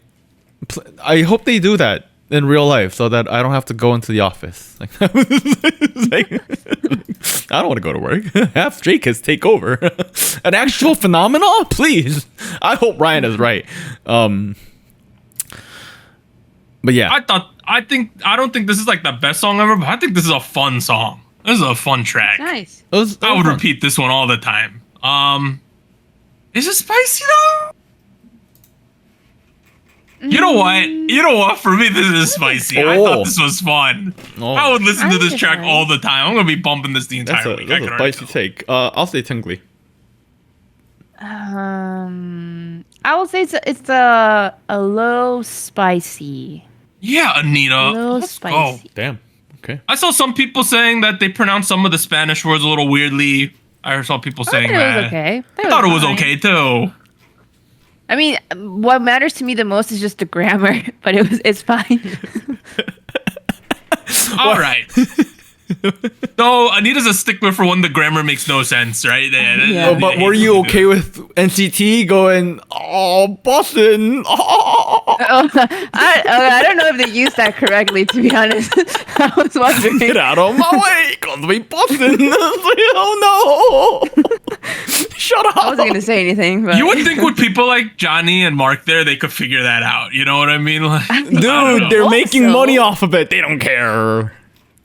I hope they do that in real life so that I don't have to go into the office. Like, I don't want to go to work. Have Stray Kids take over. An actual phenomenon, please. I hope Ryan is right. But yeah, I don't think this is like the best song ever, but I think this is a fun song. This is a fun track. Nice. it was I would fun. repeat this one all the time. Is it spicy though? You know what? For me, this is spicy. I Oh. thought this was fun. Oh. I would listen I to think this it's track alright. all the time. I'm gonna be bumping this the That's entire a, week. I that's can a already spicy tell. take. I'll say tingly. I will say it's a little spicy. Yeah, Anita. A little Let's go. spicy. Damn. Okay. I saw some people saying that they pronounced some of the Spanish words a little weirdly. I saw people I saying thought it that. was okay. I thought it was fine. okay too. I mean, what matters to me the most is just the grammar, but it's fine. All right. No, Anita's a stickler for when the grammar makes no sense, right? Yeah. Oh, but were you okay with NCT going, oh, Boston? Oh, I don't know if they used that correctly, to be honest. I was wondering. get out of my way, cause we Boston. I was like, oh no. Shut up. I wasn't going to say anything, but You would think with people like Johnny and Mark there, they could figure that out. You know what I mean? Like, Dude, they're making so. money off of it. They don't care.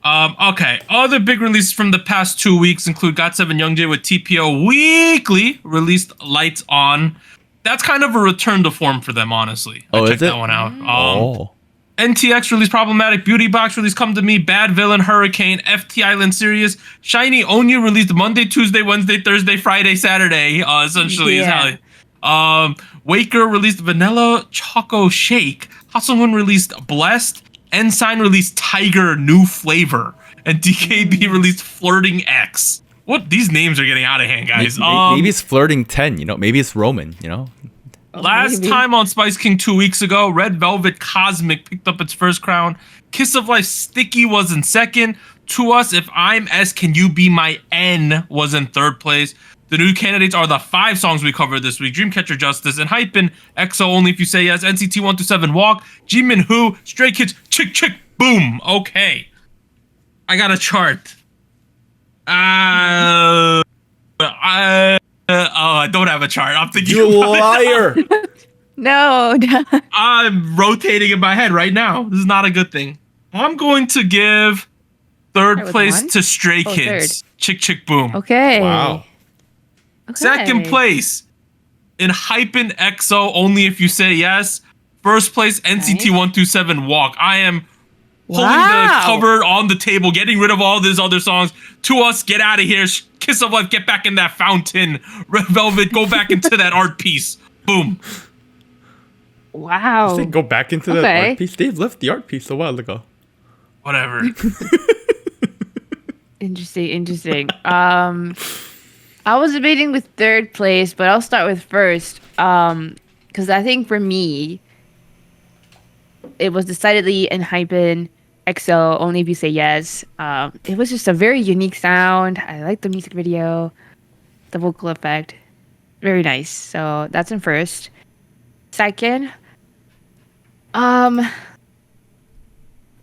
okay. Other big releases from the past 2 weeks include GOT7 Youngjae with TPO Weekly released Lights On. That's kind of a return to form for them, honestly. Oh, I is checked it? that one out. Oh. NTX released Problematic, Beauty Box released Come to Me, Bad Villain, Hurricane, FT Island Serious, Shiny Onyu released Monday, Tuesday, Wednesday, Thursday, Friday, Saturday, essentially. Yeah. Is how Waker released Vanilla Choco Shake, Hasunghoon released Blessed, Ensign released Tiger New Flavor, and DKB released Flirting X. What? These names are getting out of hand, guys. Maybe it's flirting 10, you know? Maybe it's Roman, you know? Last maybe. time on Spice King 2 weeks ago, Red Velvet Cosmic picked up its first crown. Kiss of Life Sticky was in second. To Us, If I'm S, Can You Be My N was in third place. The new candidates are the 5 songs we covered this week: Dreamcatcher, Justice, ENHYPEN, EXO, Only If You Say Yes, NCT 127, Walk, Jimin, Who, Stray Kids, Chick Chick, Boom. Okay. I got a chart. I don't have a chart. I'm thinking. You about liar! No. I'm rotating in my head right now. This is not a good thing. I'm going to give third Start with place one? to Stray Oh, Kids. Chick Chick Boom. Okay. Wow. Okay. Second place, ENHYPEN EXO, Only If You Say Yes. First place, NCT 127 Walk. I am holding the cover on the table, getting rid of all these other songs. To Us, get out of here. Kiss of Life, get back in that fountain. Red Velvet, go back into that art piece. Boom. Wow. They go back into the Okay. art piece. They've left the art piece a while ago. Whatever. Interesting. I was debating with third place, but I'll start with first. Because I think for me, it was decidedly ENHYPEN EXO, Only If You Say Yes. It was just a very unique sound. I like the music video, the vocal effect. Very nice. So that's in first. Second, I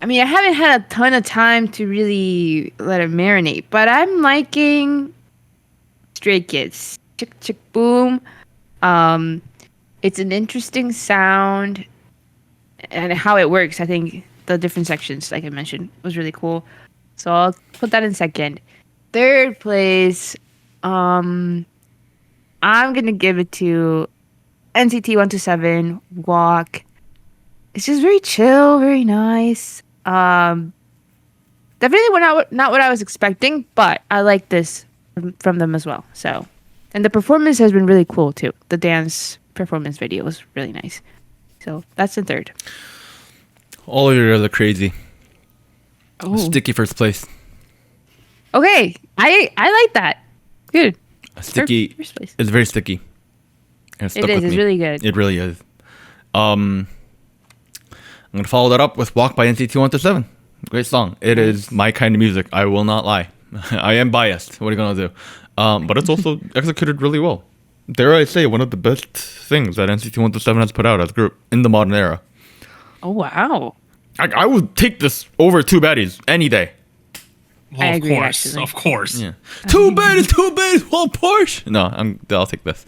haven't had a ton of time to really let it marinate, but I'm liking Stray Kids. Chick Chick Boom. It's an interesting sound, and how it works. I think the different sections, like I mentioned, was really cool. So I'll put that in second. Third place, I'm gonna give it to NCT 127 Walk. It's just very chill, very nice. Definitely not what I was expecting, but I like this from them as well. So, and the performance has been really cool too. The dance performance video was really nice. So that's the third. All of you are crazy. Oh, Sticky first place. okay. I like that. Good. Sticky. First place. It's very sticky. It It is. It's really good. It really is. I'm gonna follow that up with "Walk" by NCT 127. Great song. It is my kind of music. I will not lie. I am biased. What are you gonna do? But it's also executed really well. Dare I say, one of the best things that NCT 127 has put out as a group in the modern era. Oh wow. I would take this over Two Baddies any day. Well, I of agree, course. actually. Of course. Yeah. Two Baddies, one Porsche. No, I'll take this.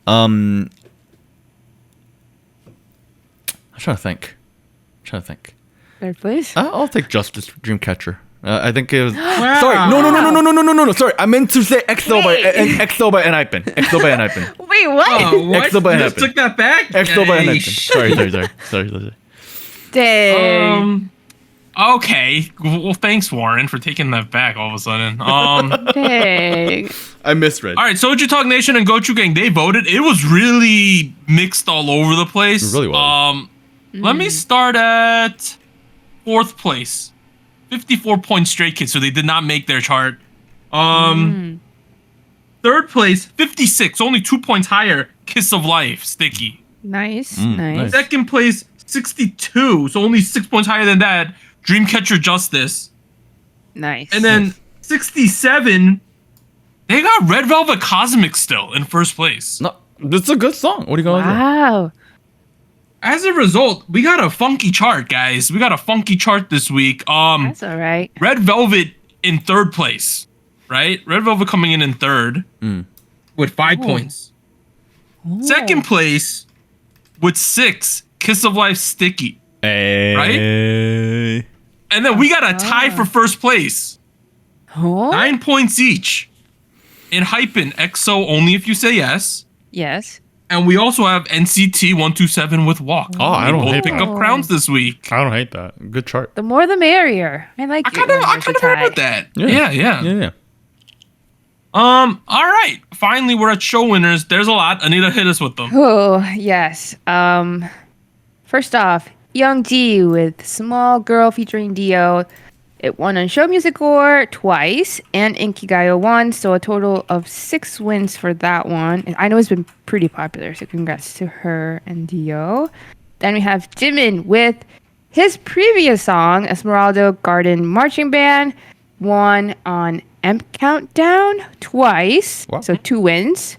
I'm trying to think. Third place. I'll take Justice Dreamcatcher. I think it was. Wow. Sorry, no. Sorry, I meant to say EXO by ENHYPEN. EXO by ENHYPEN. Wait, what? Oh, what? EXO by You just ENHYPEN. took that back? EXO by Hey, ENHYPEN. Sorry. Dang. Okay. Well, thanks, Warren, for taking that back all of a sudden. Dang. I misread. All right, SojuTalk Nation and Gochu Gang, they voted. It was really mixed all over the place. It really was. Let me start at fourth place. 54 points Stray Kids, so they did not make their chart. Third place, 56, only 2 points higher. Kiss of Life, Sticky. Nice. nice. Second place, 62, so only 6 points higher than that. Dreamcatcher Justice. Nice. And then 67, they got Red Velvet Cosmic still in first place. No, this is a good song. What are you gonna Wow. As a result, we got a funky chart, guys. We got a funky chart this week. That's all right. Red Velvet in third place, right? Red Velvet coming in third with 5 points. Second place with 6, Kiss of Life Sticky. do? Right? And then we got a tie for first place. Oh. 9 points each. ENHYPEN EXO, Only If You Say Yes. Yes. And we also have NCT 127 with Walk. Oh, I don't Both hate pick that. up crowns this week. I don't hate that. Good chart. The more the merrier. I like I kind of heard about that. Yeah. All right. Finally, we're at show winners. There's a lot. Anita, hit us with them. Oh, yes. First off, Young Ji with Small Girl featuring Dio. It won on Show Music Award twice, and Inkigayo won, so a total of 6 wins for that one. And I know it's been pretty popular, so congrats to her and Dio. Then we have Jimin with his previous song, Esmeralda Garden Marching Band, won on M Countdown twice, Wow. so 2 wins.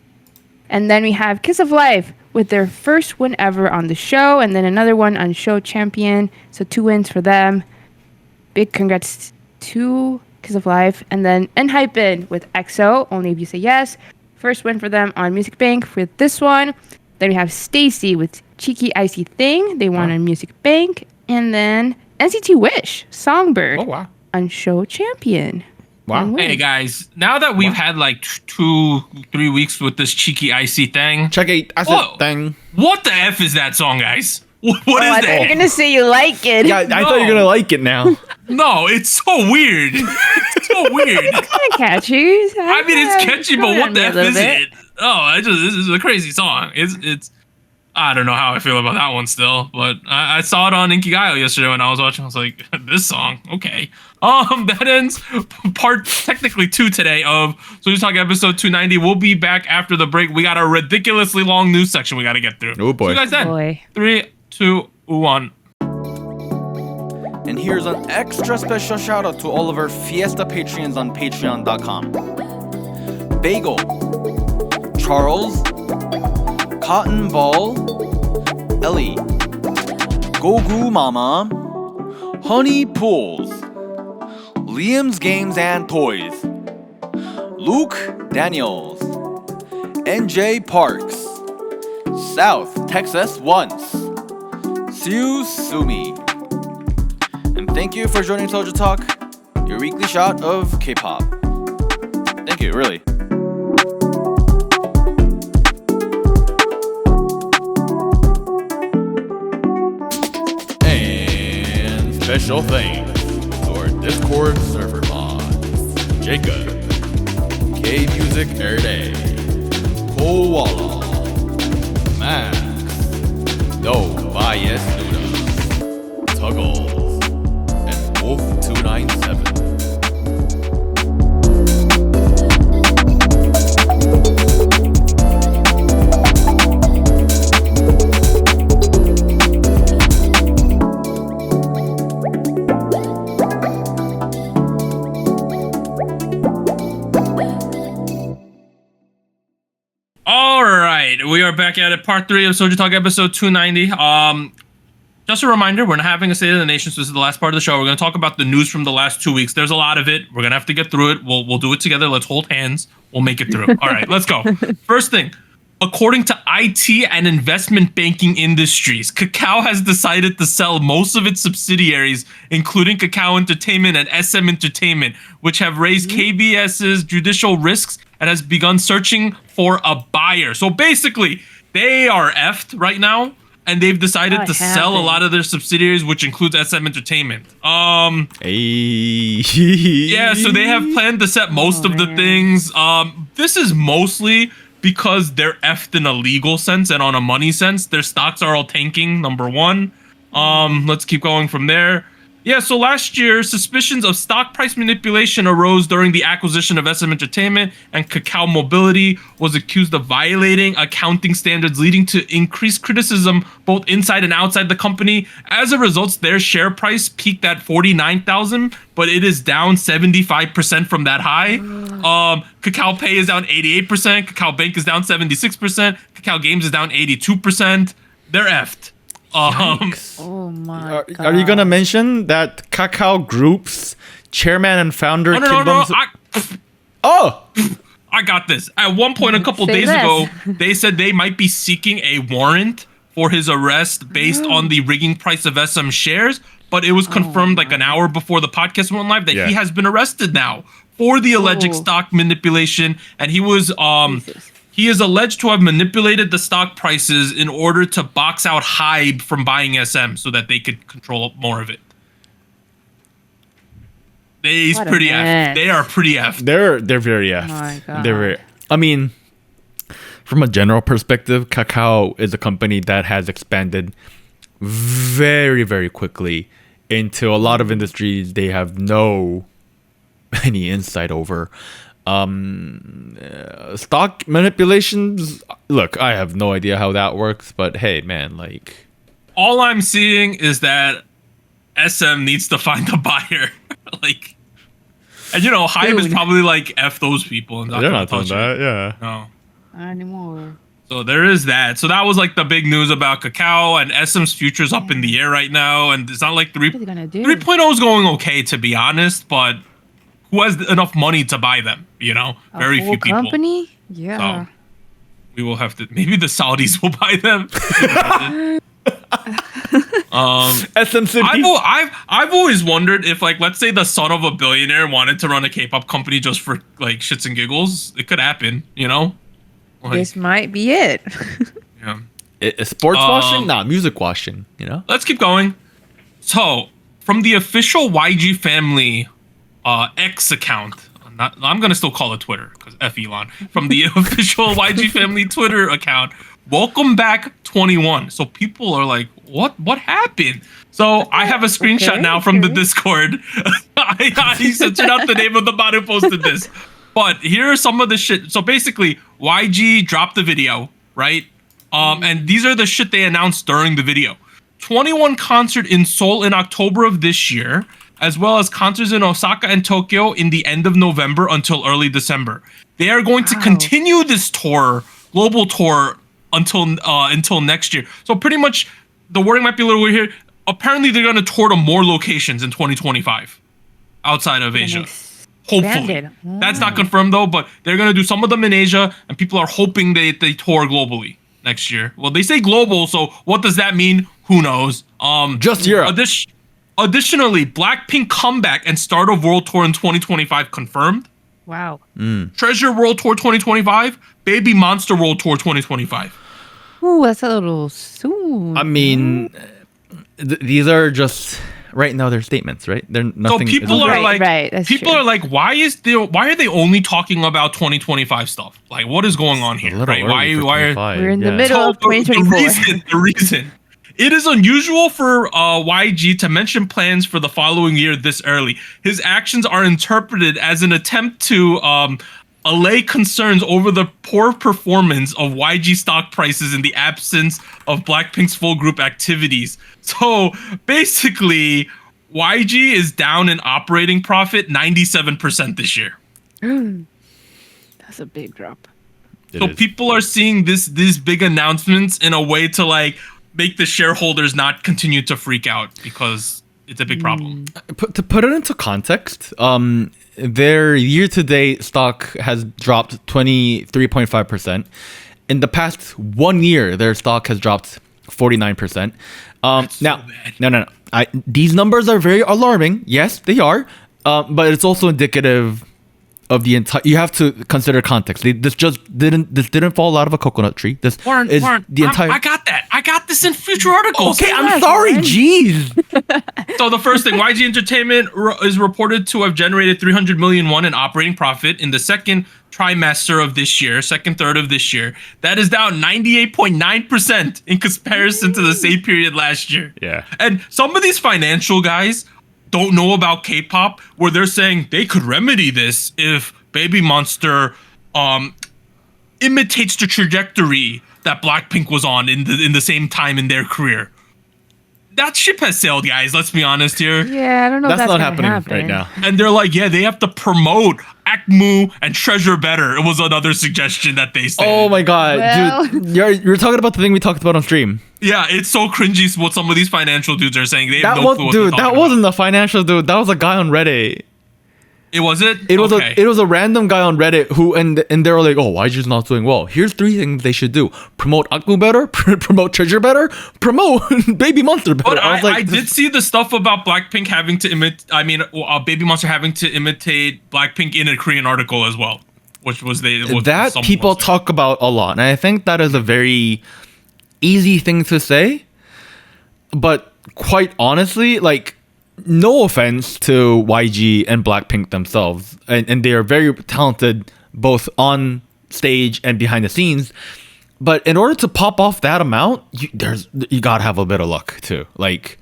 And then we have Kiss of Life with their first win ever on the show, and then another one on Show Champion, so 2 wins for them. Big congrats 2, Kiss of Life, and then ENHYPEN with EXO, Only If You Say Yes. First win for them on Music Bank for this one. Then we have Stacy with Cheeky Icy Thing. They won on Music Bank. And then NCT Wish, Songbird on Show Champion. Wow. Hey guys, now that we've had like 2-3 weeks with this Cheeky Icy Thing. Check it. I said thing. What the F is that song, guys? What is I that? thought you were gonna say you like it. Yeah, I thought you were going to like it now. No, it's so weird. It's so weird. Kind of catchy. I mean, it's catchy, but what the F is bit. it? Oh, this is a crazy song. It's I don't know how I feel about that one still, but I saw it on Inkigayo yesterday when I was watching. I was like, this song, okay. That ends part technically 2 today of SojuTalk episode 290. We'll be back after the break. We got a ridiculously long news section we got to get through. Oh boy. See you guys then. 3, 2, 1. And here's an extra special shout out to all of our Fiesta Patreons on patreon.com. Bagel, Charles, Cotton Ball, Ellie, Gogu Mama, Honey Pools, Liam's Games and Toys, Luke Daniels, NJ Parks, South Texas Once, Siu Sumi. And thank you for joining Soju Talk, your weekly shot of K-pop. Thank you, really. And special thanks to our Discord server mods: Jacob, K-Music Erday, Koala, Max, No Bias Nuda, Tuggles, and Wolf297. All right, we are back at it, part 3 of SojuTalk episode 290. Just a reminder, we're not having a State of the Nation, so this is the last part of the show. We're going to talk about the news from the last 2 weeks. There's a lot of it. We're going to have to get through it. We'll do it together. Let's hold hands. We'll make it through. All right, let's go. First thing, according to IT and investment banking industries, Kakao has decided to sell most of its subsidiaries, including Kakao Entertainment and SM Entertainment, which have raised KBS's judicial risks and has begun searching for a buyer. So basically, they are effed right now, and they've decided to sell a lot of their subsidiaries, which includes SM Entertainment. Yeah, so they have planned to set most of the things. This is mostly because they're effed in a legal sense and on a money sense. Their stocks are all tanking, number one. Let's keep going from there. Yeah, so last year, suspicions of stock price manipulation arose during the acquisition of SM Entertainment, and Kakao Mobility was accused of violating accounting standards, leading to increased criticism both inside and outside the company. As a result, their share price peaked at 49,000, but it is down 75% from that high. Kakao Pay is down 88%, Kakao Bank is down 76%, Kakao Games is down 82%. They're effed. Oh my God. Are you gonna mention that Kakao Group's chairman and founder Kim Bum? I got this. At one point, a couple days ago, they said they might be seeking a warrant for his arrest based on the rigging price of SM shares, but it was confirmed like an hour before the podcast went live that he has been arrested now for the alleged stock manipulation, and he was he is alleged to have manipulated the stock prices in order to box out HYBE from buying SM so that they could control more of it. He's pretty effed. They are pretty effed. They're very effed. Oh my God. They're very, I mean, from a general perspective, Kakao is a company that has expanded very, very quickly into a lot of industries they have no any insight over. Stock manipulations, look, I have no idea how that works, but hey man, like, all I'm seeing is that SM needs to find a buyer. Like, and you know, HYBE is probably like F those people and they're not doing that. Yeah. No. Anymore. So there is that. So that was like the big news about Kakao, and SM's future's up in the air right now. And it's not like 3.0 is going okay, to be honest, but who has enough money to buy them? You know, very few people. Company? Yeah. So we will have to. Maybe the Saudis will buy them. SMC. I've always wondered if, like, let's say the son of a billionaire wanted to run a K-pop company just for like shits and giggles. It could happen, you know. Like, This might be it. yeah. Sports washing? Nah, music washing, you know? Let's keep going. So, from the official YG family X account, I'm gonna still call it Twitter because F Elon. From the official YG family Twitter account, welcome back 21. So people are like, what happened? So I have a screenshot now from the Discord. I censored out the name of the bot who posted this. But here are some of the shit. So basically, YG dropped the video, right? And these are the shit they announced during the video. 21 concert in Seoul in October of this year, as well as concerts in Osaka and Tokyo in the end of November until early December. They are going to continue this tour, global tour, until next year. So pretty much, the wording might be a little weird here. Apparently, they're going to tour to more locations in 2025, outside of Asia. Hopefully. That's not confirmed though, but they're going to do some of them in Asia, and people are hoping they tour globally next year. Well, they say global, so what does that mean? Who knows? Just Europe. Additionally, Blackpink comeback and start of World Tour in 2025 confirmed. Wow. Treasure World Tour 2025, Baby Monster World Tour 2025. Ooh, that's a little soon. I mean, these are just right now they're statements, right? They're nothing. So people are like, that's people true. are like, why are they only talking about 2025 stuff? Like, what is going on here? Right? Why are We're in the middle of 2024. The reason. It is unusual for YG to mention plans for the following year this early. His actions are interpreted as an attempt to allay concerns over the poor performance of YG stock prices in the absence of Blackpink's full group activities. So basically, YG is down in operating profit 97% this year. That's a big drop. So people are seeing these big announcements in a way to like make the shareholders not continue to freak out because it's a big problem. To put it into context, their year-to-date stock has dropped 23.5%. In the past 1 year, their stock has dropped 49%. No. These numbers are very alarming. Yes, they are. But it's also indicative of the entire. You have to consider context. This didn't fall out of a coconut tree. Warren, the entire. I got that. I got this in future articles. Okay, I'm sorry. Jeez. So the first thing, YG Entertainment is reported to have generated 300 million won in operating profit in the second trimester of this year, second third of this year. That is down 98.9% in comparison to the same period last year. Yeah. And some of these financial guys don't know about K-pop, where they're saying they could remedy this if Baby Monster imitates the trajectory that Blackpink was on in the same time in their career. That ship has sailed, guys. Let's be honest here. Yeah, I don't know if That's not gonna happening happen right now. And they're like, yeah, they have to promote Akmu and Treasure better. It was another suggestion that they said. Oh my god, Well. dude! You're talking about the thing we talked about on stream. Yeah, it's so cringy what some of these financial dudes are saying. They have That no was, clue what dude. they're That talking wasn't about. the financial dude. That was a guy on Reddit. It was it? It was Okay. it was a random guy on Reddit who and they were like, oh, YG's not doing well. Here's 3 things they should do: promote Akmu better, promote Treasure better, promote Baby Monster better. But I was like, I did see the stuff about Blackpink having to Baby Monster having to imitate Blackpink in a Korean article as well, which was that people talk about a lot, and I think that is a very easy thing to say. But quite honestly, like, no offense to YG and Blackpink themselves, and they are very talented both on stage and behind the scenes. But in order to pop off that amount, you gotta have a bit of luck too. Like,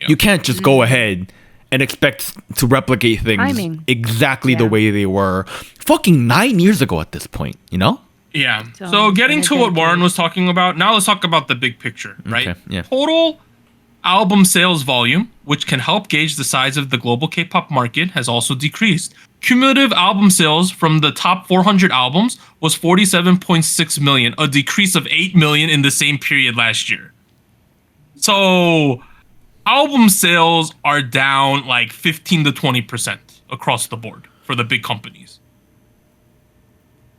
you can't just go ahead and expect to replicate things Timing. exactly the way they were fucking 9 years ago at this point, you know? Yeah. So getting to what Warren was talking about, now let's talk about the big picture, right? Okay, yeah. Total album sales volume, which can help gauge the size of the global K-pop market, has also decreased. Cumulative album sales from the top 400 albums was 47.6 million, a decrease of 8 million in the same period last year. So album sales are down like 15 to 20% across the board for the big companies.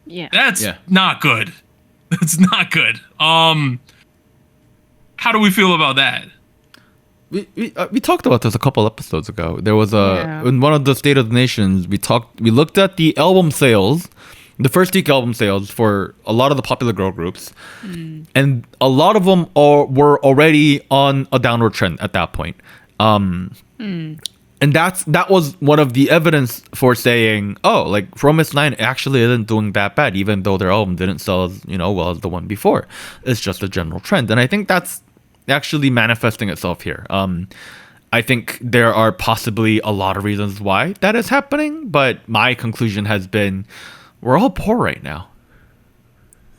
Yeah. That's not good. That's not good. How do we feel about that? We talked about this a couple episodes ago. There was in one of the State of the Nations, we looked at the album sales, the first week album sales for a lot of the popular girl groups, and a lot of them were already on a downward trend at that point. And that was one of the evidence for saying, oh, like Promise 9 actually isn't doing that bad, even though their album didn't sell as well as the one before. It's just a general trend, and I think that's actually manifesting itself here. I think there are possibly a lot of reasons why that is happening, but my conclusion has been we're all poor right now.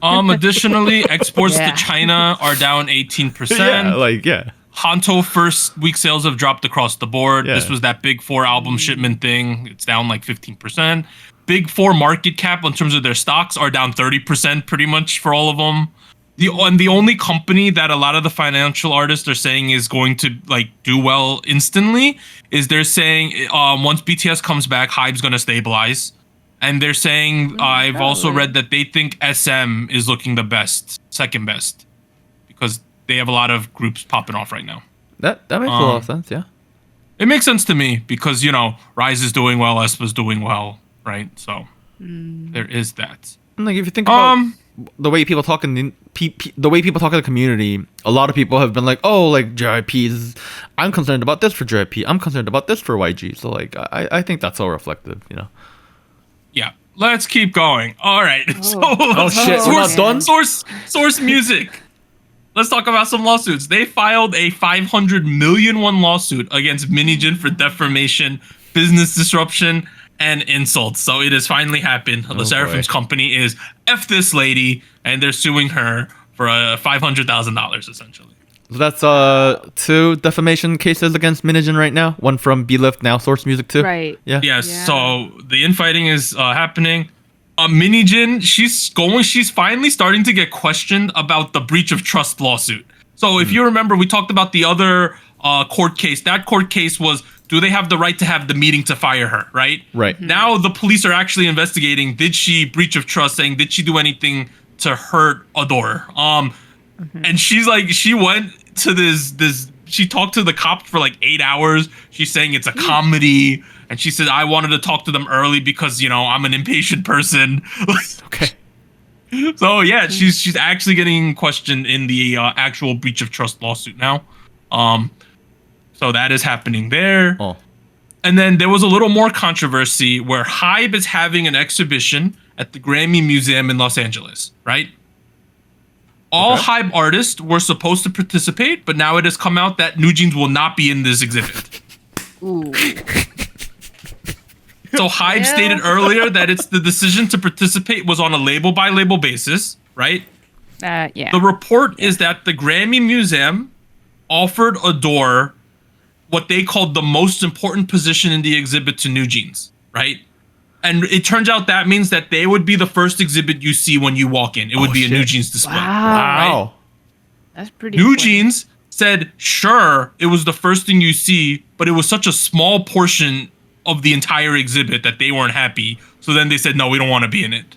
Additionally, exports to China are down 18%. Hanto first week sales have dropped across the board. This was that Big Four album shipment thing. It's down like 15%. Big Four market cap in terms of their stocks are down 30% pretty much for all of them. The only company that a lot of the financial artists are saying is going to like do well instantly is they're saying once BTS comes back, HYBE's going to stabilize. And they're saying I've also read that they think SM is looking the best, second best, because they have a lot of groups popping off right now. That makes a lot of sense, yeah. It makes sense to me because, Rise is doing well, aespa's doing well, right? So there is that. Like if you think about the way people talk in the way people talk in the community, a lot of people have been like, oh, like JYP's, I'm concerned about this for JYP, I'm concerned about this for YG. So like I think that's all reflective, Yeah. Let's keep going. All right. Oh shit, we're not done? Source Music. Let's talk about some lawsuits. They filed a 500 million won lawsuit against Minijin for defamation, business disruption, and insults. So it has finally happened. The Seraphim's company is F this lady, and they're suing her for $500,000 essentially. So that's 2 defamation cases against Minijin right now. One from B-Lift, now Source Music too. Right. Yeah. Yes. Yeah. So the infighting is happening. Minijin, she's finally starting to get questioned about the breach of trust lawsuit. So if you remember, we talked about the other court case. That court case was, do they have the right to have the meeting to fire her, right? Right. Now the police are actually investigating, did she breach of trust, saying, did she do anything to hurt Adore? And she's like, she went to she talked to the cops for like 8 hours. She's saying it's a comedy. And she said, I wanted to talk to them early because, I'm an impatient person. Okay. So yeah, she's actually getting questioned in the actual breach of trust lawsuit now. So that is happening there. Oh. And then there was a little more controversy where HYBE is having an exhibition at the Grammy Museum in Los Angeles, right? All HYBE artists were supposed to participate, but now it has come out that NewJeans will not be in this exhibit. Ooh. So HYBE stated earlier that it's the decision to participate was on a label-by-label basis, right? Yeah. The report is that the Grammy Museum offered Adore what they called the most important position in the exhibit to NewJeans, right? And it turns out that means that they would be the first exhibit you see when you walk in. It would be a NewJeans display. Wow. Right? That's pretty NewJeans said, sure, it was the first thing you see, but it was such a small portion of the entire exhibit that they weren't happy. So then they said, no, we don't want to be in it.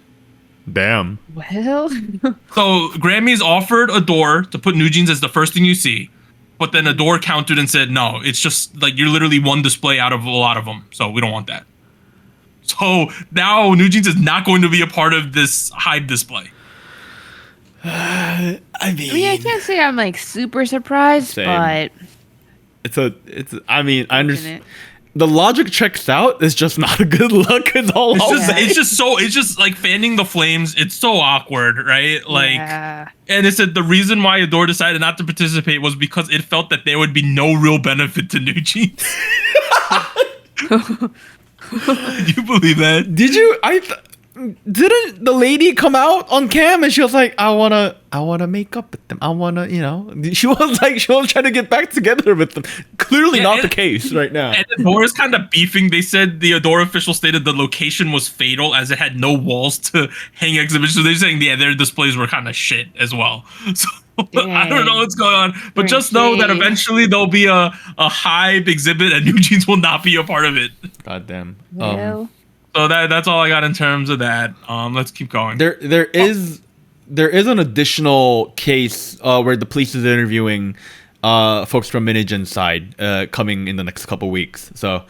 Damn. Well. So Grammys offered Adore to put NewJeans as the first thing you see. But then Adore countered and said, no, it's just like you're literally one display out of a lot of them. So we don't want that. So now NewJeans is not going to be a part of this HYBE display. I mean, I can't say I'm like super surprised, Same. but I understand. The logic checks out. It's just not a good look. It's just like fanning the flames. It's so awkward, right? Like, and it said the reason why Adore decided not to participate was because it felt that there would be no real benefit to NewJeans. Did you believe that? Did you? didn't the lady come out on cam and she was like, I wanna make up with them. I wanna, she was trying to get back together with them. Clearly not the case right now. And Adora's kind of beefing. They said the Adora official stated the location was fatal as it had no walls to hang exhibitions. So they're saying their displays were kind of shit as well. So I don't know what's going on, but just know that eventually there'll be a Hype exhibit and New Jeans will not be a part of it. God damn. Well, So that's all I got in terms of that. Let's keep going. There is an additional case where the police is interviewing folks from Minigen's side coming in the next couple weeks. So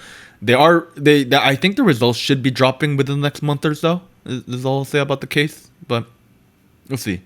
I think the results should be dropping within the next month or so. Is all I'll say about the case, but we'll see.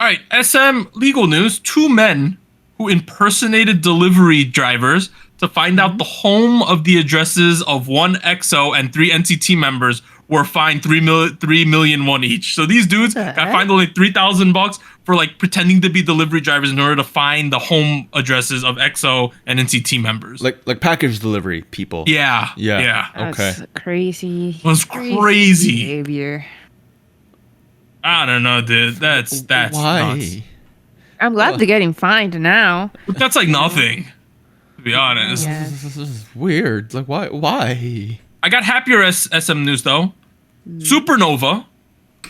All right, SM legal news. 2 men who impersonated delivery drivers to find out the home of the addresses of 1 EXO and 3 NCT members were fined 3 million won each. So these dudes got fined only $3,000 for like pretending to be delivery drivers in order to find the home addresses of EXO and NCT members. Like package delivery people. Yeah. that's Okay. crazy. It was crazy. Behavior. I don't know, dude. That's Why? nuts. I'm glad they're getting fined now. But that's like nothing, to be honest. Yeah. This is weird. Like why? I got happier SM news though. Supernova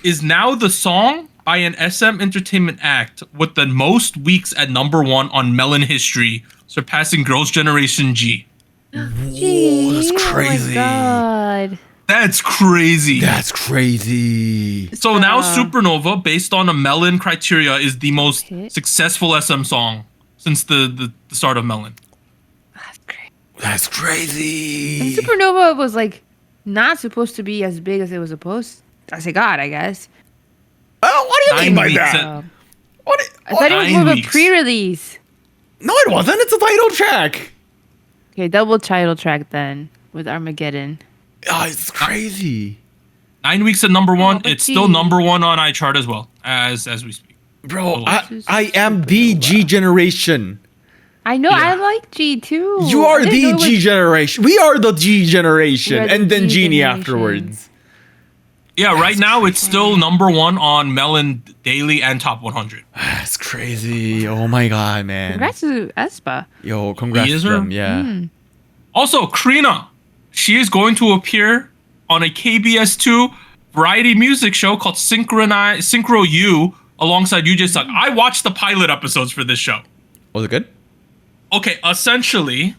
is now the song by an SM Entertainment act with the most weeks at #1 on Melon history, surpassing Girls' Generation G. Gee, that's crazy. Oh my god. That's crazy. That's crazy. So now Supernova, based on a Melon criteria, is the most successful SM song since the start of Melon. That's crazy. That's crazy. And Supernova was like not supposed to be as big as it was supposed. As it got, I guess. Oh, what do you mean by weeks that? at- I thought it was 9 more of a weeks. pre-release. No, it wasn't. It's a title track. Okay, double title track then with Armageddon. Oh, it's crazy. 9 weeks at #1. but It's still gee. #1 on iChart as well as we speak. Bro, Oh. I am the G generation. I know, Yeah. I like G too. You are I didn't the know it was- G generation. We are the G generation. We are the And then G Genie generation. afterwards. Yeah, right now it's still #1 on Melon Daily and Top 100. That's crazy. Oh my god, man. Congrats to Espa. Yo, congrats He is to her? them. Yeah. Also, Karina, she is going to appear on a KBS2 variety music show called Synchro U alongside UJ Suck. I watched the pilot episodes for this show. Was it good? Okay, essentially,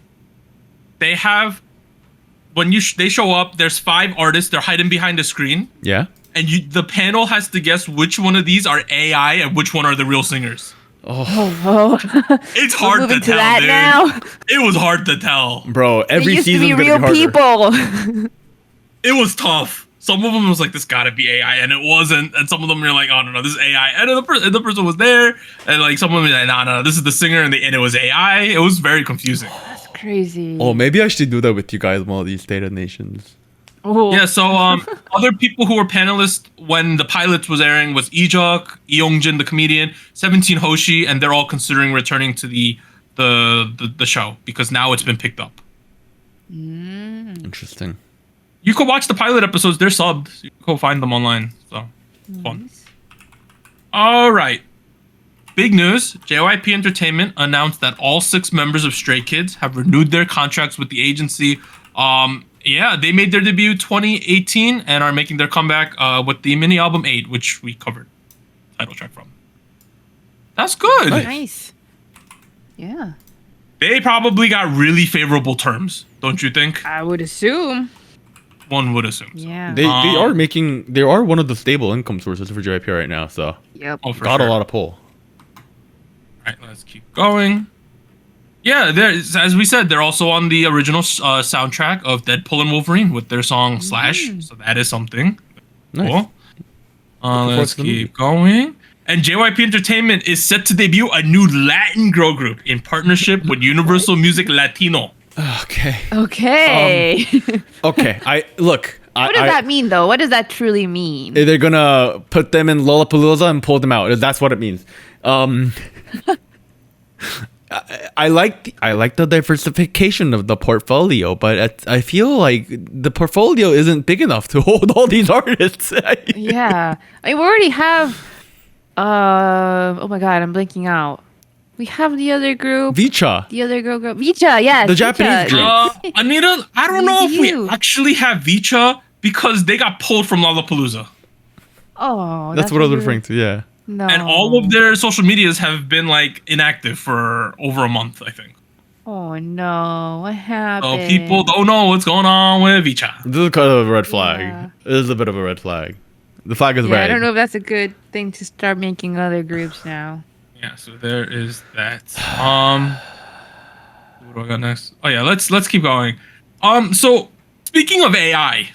they have when they show up. There's 5 artists. They're hiding behind a screen, Yeah. and the panel has to guess which one of these are AI and which one are the real singers. Oh, It's hard moving to to tell, that dude. now. It was hard to tell. Bro, They every used to season's be gonna real be harder. people. It was tough. Some of them was like, this gotta be AI, and it wasn't. And some of them you're like, oh no, this is AI. And then the person was there, and like some of them were like, no, this is the singer, and it was AI. It was very confusing. That's crazy. Oh, maybe I should do that with you guys, one of these State of Nations. Oh. Yeah, so other people who were panelists when the pilot was airing was Ijuk, Eongjin, the comedian, 17 Hoshi, and they're all considering returning to the show because now it's been picked up. Interesting. You could watch the pilot episodes; they're subbed. You can go find them online. So fun. All right. Big news: JYP Entertainment announced that all 6 members of Stray Kids have renewed their contracts with the agency. Yeah, they made their debut 2018 and are making their comeback with the mini album 8, which we covered title track from. That's good. Nice. Yeah. They probably got really favorable terms, don't you think? I would assume. One would assume. So. Yeah. They are one of the stable income sources for JYP right now, so Yep. Oh, for got sure. a lot of pull. All right, let's keep going. Yeah, as we said, they're also on the original soundtrack of Deadpool and Wolverine with their song Slash. So that is something. Nice. Cool. forward Let's to the movie. keep going. And JYP Entertainment is set to debut a new Latin girl group in partnership with Universal Music Latino. Okay. Okay. Okay. what does that mean, though? What does that truly mean? They're gonna put them in Lollapalooza and pull them out. That's what it means. I like the diversification of the portfolio, but I feel like the portfolio isn't big enough to hold all these artists. Yeah. I mean, we already have. Oh my God, I'm blinking out. We have the other group. Vicha. The other girl group. Vicha, yes. The Vicha. Japanese group. Anita, I don't know if You. we actually have Vicha because they got pulled from Lollapalooza. Oh, That's what I was referring to. Yeah. No. And all of their social medias have been like inactive for over a month, I think. Oh no, what happened? So people don't know what's going on with Vicha. This is kind of a red flag. Yeah. This is a bit of a red flag. The flag is Yeah, red. I don't know if that's a good thing to start making other groups now. Yeah, so there is that. What do I got next? Oh yeah, let's keep going. So speaking of AI,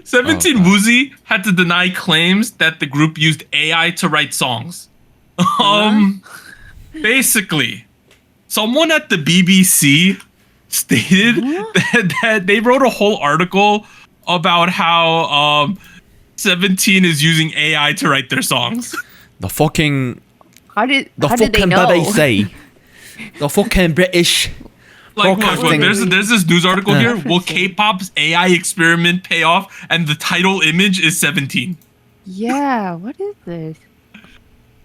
17 Woozy had to deny claims that the group used AI to write songs. Basically, someone at the BBC stated that they wrote a whole article about how 17 is using AI to write their songs. The fucking How did they fucking know? BBC. The fucking British. Like, look, Broadcasting. there's this news article here. Will Interesting. K-pop's AI experiment pay off? And the title image is 17. Yeah, what is this?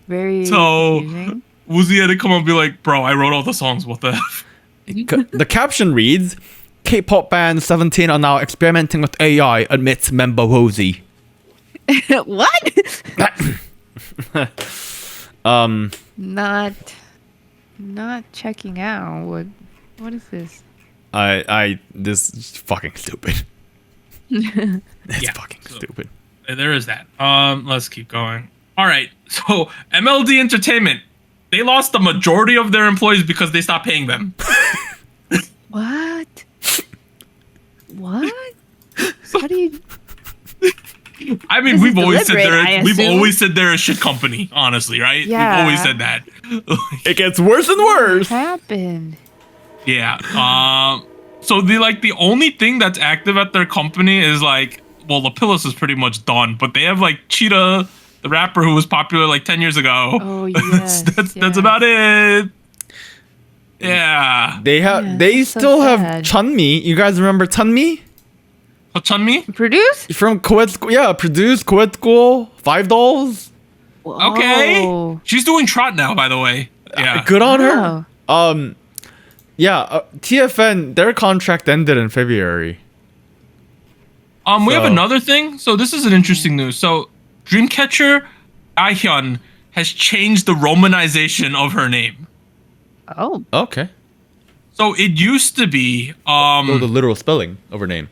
Very So- confusing. Woozy had to come and be like, bro, I wrote all the songs. What the F? The caption reads, K-pop band 17 are now experimenting with AI, admits member Woozy. What? Not checking out. What is this? This is fucking stupid. It's Yeah, fucking so- stupid. There is that. Let's keep going. All right. So MLD Entertainment, they lost the majority of their employees because they stopped paying them. What? What? How do you? I mean, This we've is always said deliberate, I assume. they're a shit company, honestly, right? Yeah. We've always said that. It gets worse and worse. Happened. Yeah. So the only thing that's active at their company is like, well, Lapillus is pretty much done, but they have like Cheetah, the rapper who was popular like 10 years ago. Oh yes. that's yes. about it. Yeah. They have. Yeah, they so still have sad. Chunmi. You guys remember Chunmi Chunmi? Produce? from Koet School? Yeah, produced Koet School, 5 Dolls. Okay. Oh. She's doing Trot now, by the way. Yeah. Good on her. Wow. Yeah. TFN. Their contract ended in February. We have So- another thing. So this is an interesting news. So Dreamcatcher Ahyun has changed the romanization of her name. Oh. Okay. So it used to be Oh, the literal spelling of her name.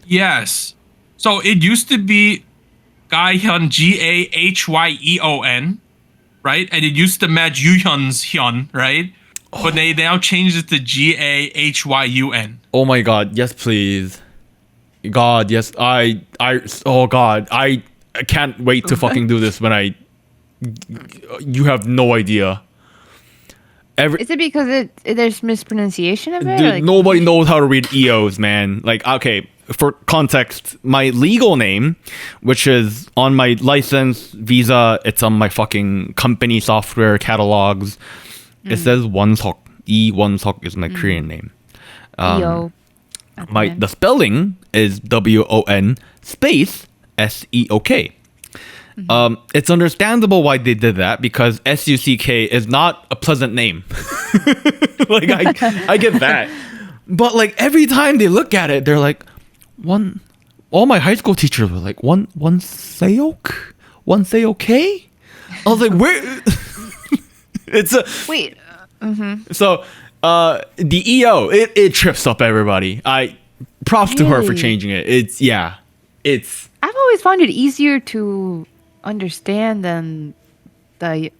yes. So it used to be Gahyun Gahyeon, right? And it used to match Yuhyun's Hyun, right? But they now changed it to Gahyun. Oh my god, yes please. God, yes. Oh god, I can't wait to fucking do this when you have no idea. Is it because there's mispronunciation of it? Dude, Like, nobody knows how to read EOs, man. Like, okay, for context, my legal name, which is on my license, visa, it's on my fucking company software catalogs. It says Wonsok. Wonsok is my Korean name. Yo. The spelling is WON space SEOK. It's understandable why they did that because SUCK is not a pleasant name. Like I get that, but like every time they look at it, they're like all my high school teachers were like one Seok, I was like, where? It's a Wait. so the EO it trips up everybody. Props to her for Really? changing it. It's I've always found it easier to understand than the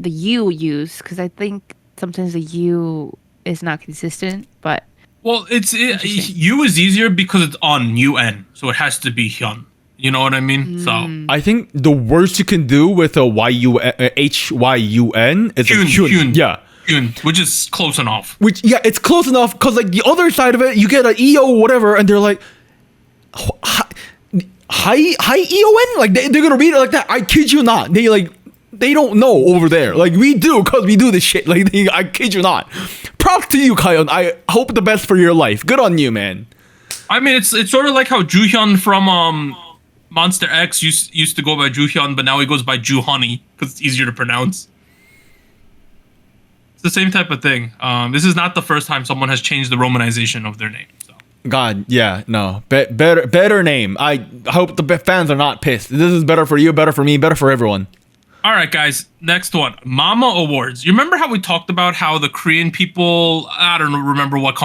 U use because I think sometimes the U is not consistent. But Well, Interesting. U is easier because it's on UN, so it has to be Hyun. You know what I mean? So I think the worst you can do with a HYUN is a Hyun. Yeah. Hyun, which is close enough. Which it's close enough because like the other side of it, you get an EO whatever, and they're like, hi EON, like they're gonna read it like that. I kid you not. They like they don't know over there. Like we do, cause we do this shit. Like I kid you not. Props to you, Kayon. I hope the best for your life. Good on you, man. I mean, it's sort of like how Joohyun from Monster X used to go by Joohyun, but now he goes by Joohoney because it's easier to pronounce. It's the same type of thing. This is not the first time someone has changed the romanization of their name. So. God, yeah, no, better name. I hope the fans are not pissed. This is better for you, better for me, better for everyone. All right, guys. Next one, Mama Awards. You remember how we talked about how the Korean people? I don't remember what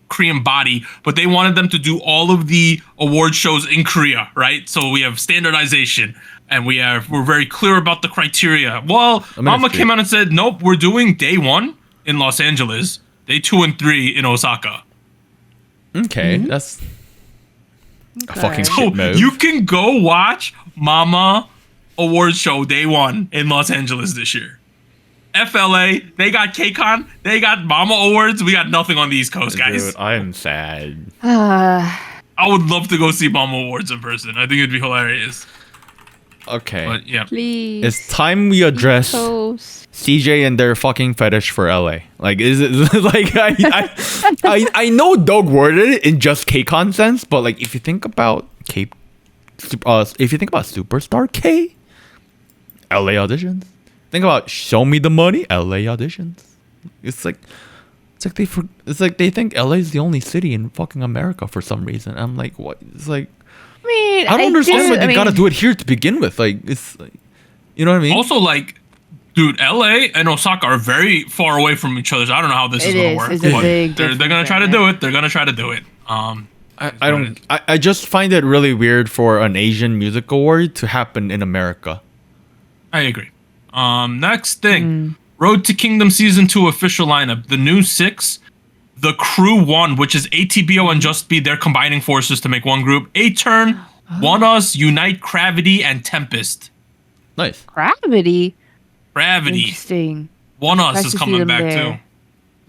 Korean body, but they wanted them to do all of the award shows in Korea, right? So we have standardization, and we're very clear about the criteria. Well, Mama came out and said, nope, we're doing day 1 in Los Angeles, day 2 and 3 in Osaka. Okay, that's a fucking shit move. You can go watch Mama Awards show day 1 in Los Angeles this year. FLA, they got KCON, they got Mama Awards. We got nothing on the East Coast, guys. Dude, I'm sad. I would love to go see Mama Awards in person. I think it'd be hilarious. Okay. But yeah. Please. It's time we address CJ and their fucking fetish for LA. Like, is it like I know Doug worded it in just KCON sense, but like if you think about Superstar K, LA auditions. Think about Show Me the Money, LA auditions. It's like they think LA is the only city in fucking America for some reason. I'm like, what? It's like, I mean, I don't understand why they gotta do it here to begin with. Like, it's like, you know what I mean? Also, like, dude, LA and Osaka are very far away from each other. So I don't know how this is gonna work. It's a big they're gonna try to do it. They're gonna try to do it. I just find it really weird for an Asian music award to happen in America. I agree. Next thing, Road to Kingdom Season 2 official lineup. The new 6, the Crew 1, which is ATBO and Just Be. They're combining forces to make one group. A-Turn, One Us, Unite, Gravity, and Tempest. Nice. Gravity. Interesting. One Us is coming back too.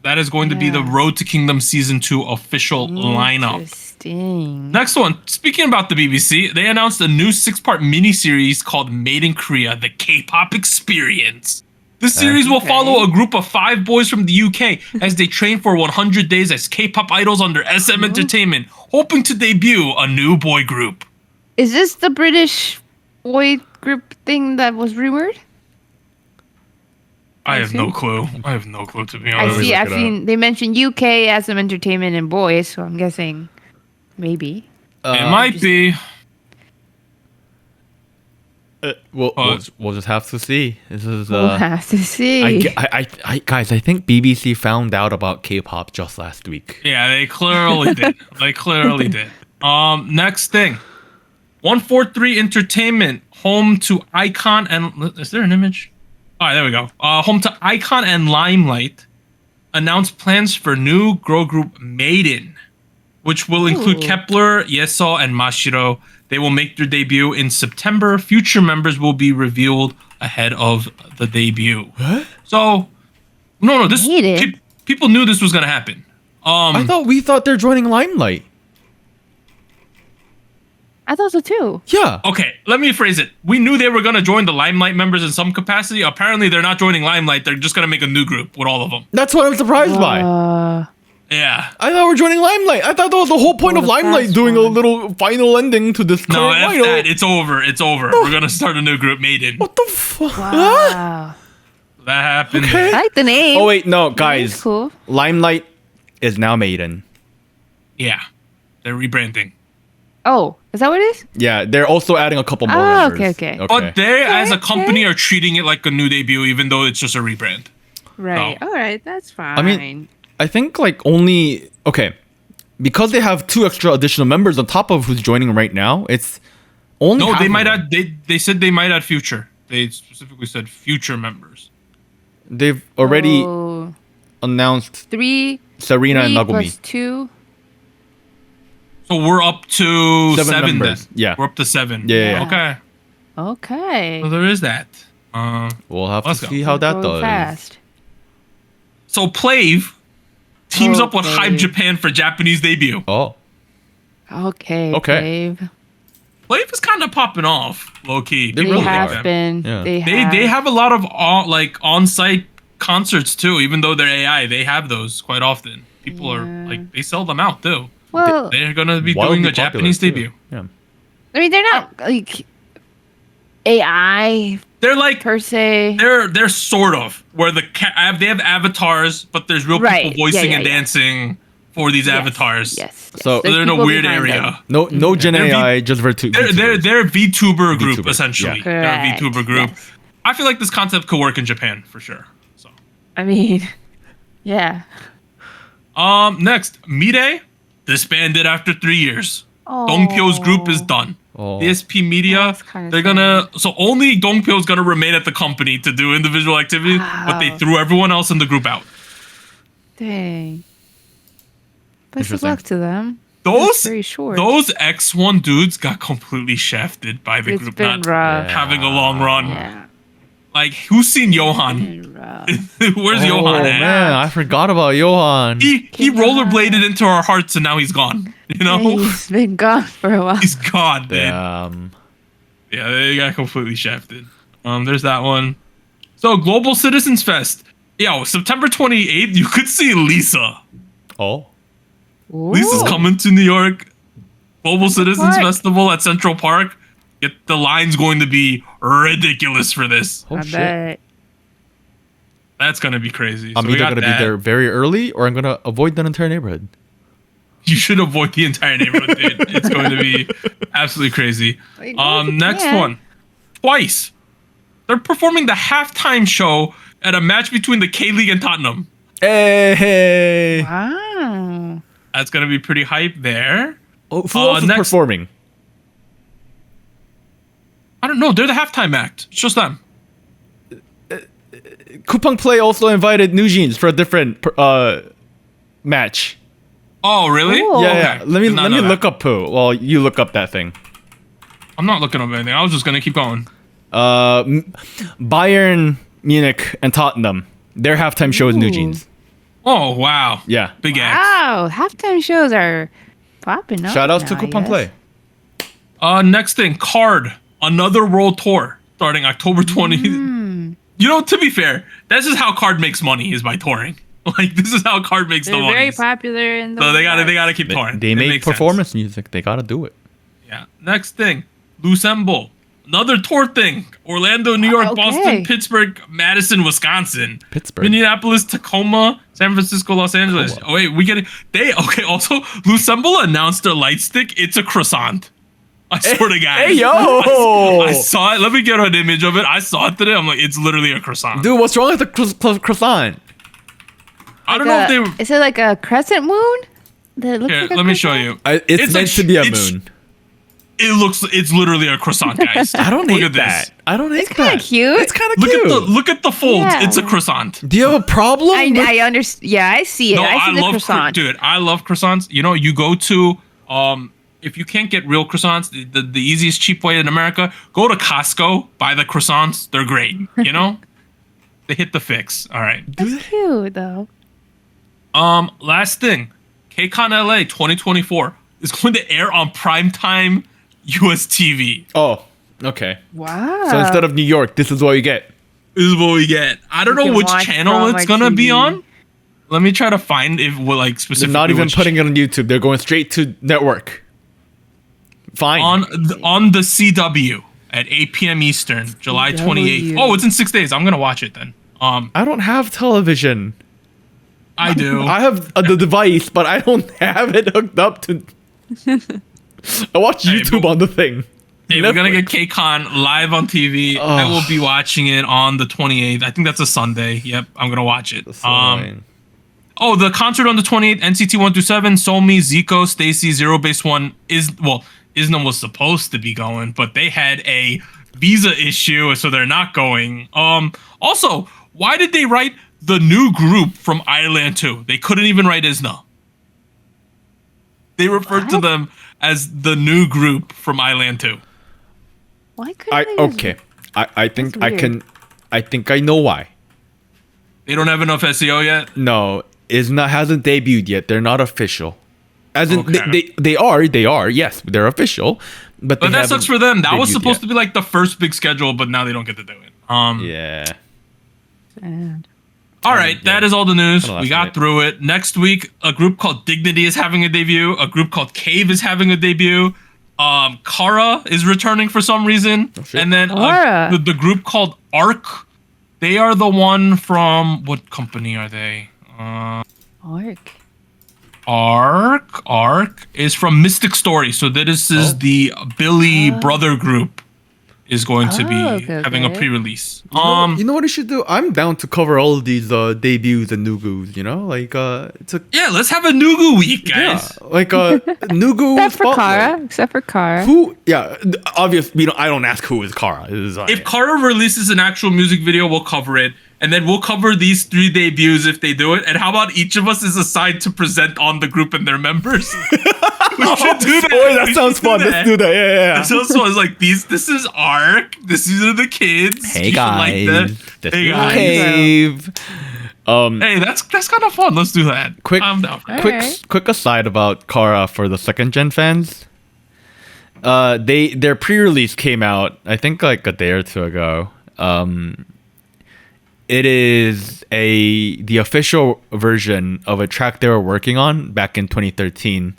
That is going to be the Road to Kingdom Season 2 official lineup. Interesting. Next one. Speaking about the BBC, they announced a new 6-part miniseries called Made in Korea, the K-pop Experience. The series will follow a group of 5 boys from the UK as they train for 100 days as K-pop idols under SM Entertainment, hoping to debut a new boy group. Is this the British boy group thing that was rumored? I have no clue. I have no clue, to be honest. I've seen they mentioned UK as some entertainment and boys, so I'm guessing maybe. It might be. We'll just have to see. This is We'll have to see. I guys, I think BBC found out about K-pop just last week. Yeah, they clearly did. They clearly did. Next thing. 143 Entertainment, home to Icon and... Is there an image? All right, there we go. Home to Icon and Limelight announced plans for new girl group Maiden, which will include Kepler, Yeso, and Mashiro. They will make their debut in September. Future members will be revealed ahead of the debut. What? So, no, this people knew this was gonna happen. We thought they're joining Limelight. I thought so too. Yeah. Okay, let me phrase it. We knew they were gonna join the Limelight members in some capacity. Apparently, they're not joining Limelight. They're just gonna make a new group with all of them. That's what I'm surprised by. Yeah. I thought we're joining Limelight. I thought that was the whole point of Limelight doing a little final ending to this. No, F that. It's over. It's over. We're gonna start a new group, Maiden. What the fuck? Wow. That happened. Okay. I like the name. Oh wait, no, guys. That's cool. Limelight is now Maiden. Yeah, they're rebranding. Oh, is that what it is? Yeah, they're also adding a couple more members. Okay. But they, as a company, are treating it like a new debut, even though it's just a rebrand. Right. So. All right. That's fine. I mean, I think because they have 2 extra additional members on top of who's joining right now. It's only they might add. They said they might add future. They specifically said future members. They've already announced 3 Serena and Nagumi. plus 2. So we're up to 7 then. members. Yeah. We're up to 7. Yeah. Okay. So there is that. We'll have to let's go. see how that Going does. fast. So Plave teams up with Hype Japan for Japanese debut. Oh. Okay. Okay. Dave. Playf is kind of popping off, low key. They They really have are. been. Yeah. They have a lot of on-site concerts too. Even though they're AI, they have those quite often. People are like they sell them out too. Well, They're gonna be Wildly doing a popular, Japanese too. debut. Yeah. I mean, they're not like AI They're like per se. they're sort of where they have avatars, but there's real Right. people voicing Yeah, and yeah. dancing for these avatars. Yes. So- There's They're in a people weird behind area. them. No Gen They're AI, just VTubers. They're a VTuber group VTuber, essentially. yeah. They're a Correct, VTuber group. yes. I feel like this concept could work in Japan for sure. So, I mean, yeah. next, Mide disbanded after 3 years. Oh. Dongpyo's group is done. Oh. DSP Media, That's kinda they're gonna so only Dongpyo's gonna remain at the company to do individual activities, but they Wow. threw everyone else in the group out. Dang. Best of Interesting. luck to them. Those It's very short. those X1 dudes got completely shafted by the It's group been not rough. having a long run. Yeah. Like who's seen Johan? Been rough. Where's Oh Johan at? man, I forgot about Johan. He Johan. rollerbladed into our hearts and now he's gone. You know? He's been gone for a while. He's gone, man. Damn. Yeah, they got completely shafted. There's that one. So Global Citizens Fest. Yo, September 28th, you could see Lisa. Oh. Lisa's Ooh. coming to New York. Global Citizens Park. Festival at Central Park. The line's going to be ridiculous for this. Oh I shit. bet. That's gonna be crazy. I'm So we either got gonna that. be there very early or I'm gonna avoid that entire neighborhood. You should avoid the entire neighborhood, dude. It's going to be absolutely crazy. Wait, no, you Next can't. one. Twice. They're performing the halftime show at a match between the K-League and Tottenham. Hey. Wow. That's gonna be pretty hype there. Oh, who else is next- performing? I don't know. They're the halftime act. It's just them. Kupang Play also invited New Jeans for a different match. Oh, really? Cool. Yeah, Okay. yeah. Let me Did not know that. look up who. Well, you look up that thing. I'm not looking up anything. I was just gonna keep going. Bayern Munich and Tottenham. Their halftime show is New Ooh. Jeans. Oh wow. Yeah. Big act. Wow. Halftime shows are popping up. Shout outs to now, I Kupang guess. Play. Next thing, Card, another world tour starting October 20th. You know, to be fair, this is how Card makes money is by touring. Like this is how Card makes They're the money. very popular in the So they gotta keep touring. They It make makes sense. performance music. They gotta do it. Yeah. Next thing, Lucemble. Another tour thing. Orlando, New York, Okay. Boston, Pittsburgh, Madison, Wisconsin. Pittsburgh. Minneapolis, Tacoma, San Francisco, Los Angeles. Cool. Oh wait, we get it. Also Lucemble announced their light stick. It's a croissant. I swear to God. Hey, yo! I saw it. Let me get an image of it. I saw it today. I'm like, it's literally a croissant. Dude, what's wrong with the croissant? I don't know if they were. Is it like a crescent moon? That looks Here, like a let me show crescent? you. It's meant to be a moon. It's literally a croissant, guys. I don't Look hate at this. that. I don't hate kinda that. cute. It's kind of Look cute. look at the folds. Yeah. It's a croissant. Do you have a problem? I understand. Yeah, I see it. No, I see the love croissant. dude. I love croissants. You know, you go to if you can't get real croissants, the easiest cheap way in America, go to Costco, buy the croissants. They're great. You know, they hit the fix. All right. That's cute though. Last thing, KCON LA 2024 is going to air on primetime US TV. Oh, okay. Wow. So instead of New York, this is what you get. This is what we get. I don't We know can which watch channel from it's our gonna be TV. on. Let me try to find if like They're specifically. not even which- putting it on YouTube. They're going straight to network. Fine. on the CW at 8 p.m. Eastern, July 28th. CW. Oh, it's in 6 days. I'm gonna watch it then. I don't have television. I do. I have the device, but I don't have it hooked up to. I watch Hey, YouTube but- on the thing. Hey, we're gonna Netflix. get KCON live on TV. I will be watching it on the 28th. I think that's a Sunday. Yep, I'm gonna watch it. Fine. Oh, the concert on the 28th, NCT 127, Somi, Zico, Stacy, Zero Base One Isnam was supposed to be going, but they had a visa issue, so they're not going. Also, why did they write the new group from Ireland 2? They couldn't even write Isna. They referred to them as the new group from Ireland 2. Why couldn't they just- Okay. I think That's I weird. can. I think I know why. They don't have enough SEO yet? No, hasn't debuted yet. They're not official. As in, Okay. they are. Yes, they're official. But that sucks for them. That was debuted supposed yet. to be like the first big schedule, but now they don't get to do it. Yeah. Sad. All right, yeah. that is all the news. Kinda We last got minute. through it. Next week, a group called Dignity is having a debut. A group called Cave is having a debut. Kara is returning for some reason. Oh, shit. And then Kara. the group called Arc. They are the one from what company are they? Arc. Arc is from Mystic Story. So this is the Billy brother group is going to be okay, having a okay. pre-release. You know what you should do? I'm down to cover all of these debuts and Nugus, you know? Like it's a Yeah, let's have a Nugu week, guys. like Nugu Except for spotlight. Kara. Except for Kara. Who obvious I don't ask who is Kara. It is, If Kara releases an actual music video, we'll cover it. And then we'll cover these 3 debuts if they do it. And how about each of us is assigned to present on the group and their members? We should do that. Oh, that We sounds should do fun. that. Let's do that. Yeah. So it's like this is Arc. These are the kids. Hey You should like guys, them. this Hey is guys. Cave. Hey, that's kind of fun. Let's do that. Quick, I'm down for that. Alright. quick aside about Kara for the second gen fans. Their pre-release came out I think like a day or two ago. It is the official version of a track they were working on back in 2013,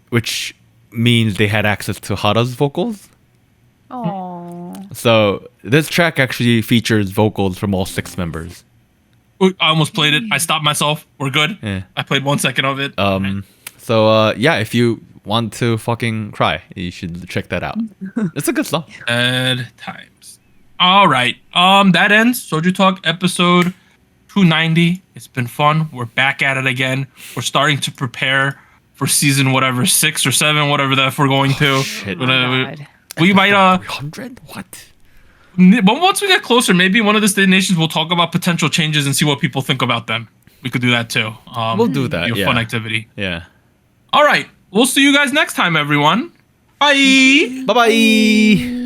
which means they had access to Hara's vocals. Oh. So this track actually features vocals from all 6 members. Ooh, I almost played it. I stopped myself. We're good. Yeah. I played 1 second of it. So yeah, if you want to fucking cry, you should check that out. It's a good song. Bad times. All right. That ends Soju Talk episode 290. It's been fun. We're back at it again. We're starting to prepare for season whatever 6 or 7, whatever that we're going to. Shit. Oh my God. We might 300? What? but once we get closer, maybe one of the destinations we'll talk about potential changes and see what people think about them. We could do that too. We'll do that, Be a yeah. fun activity. Yeah. All right. We'll see you guys next time, everyone. Bye. Bye bye.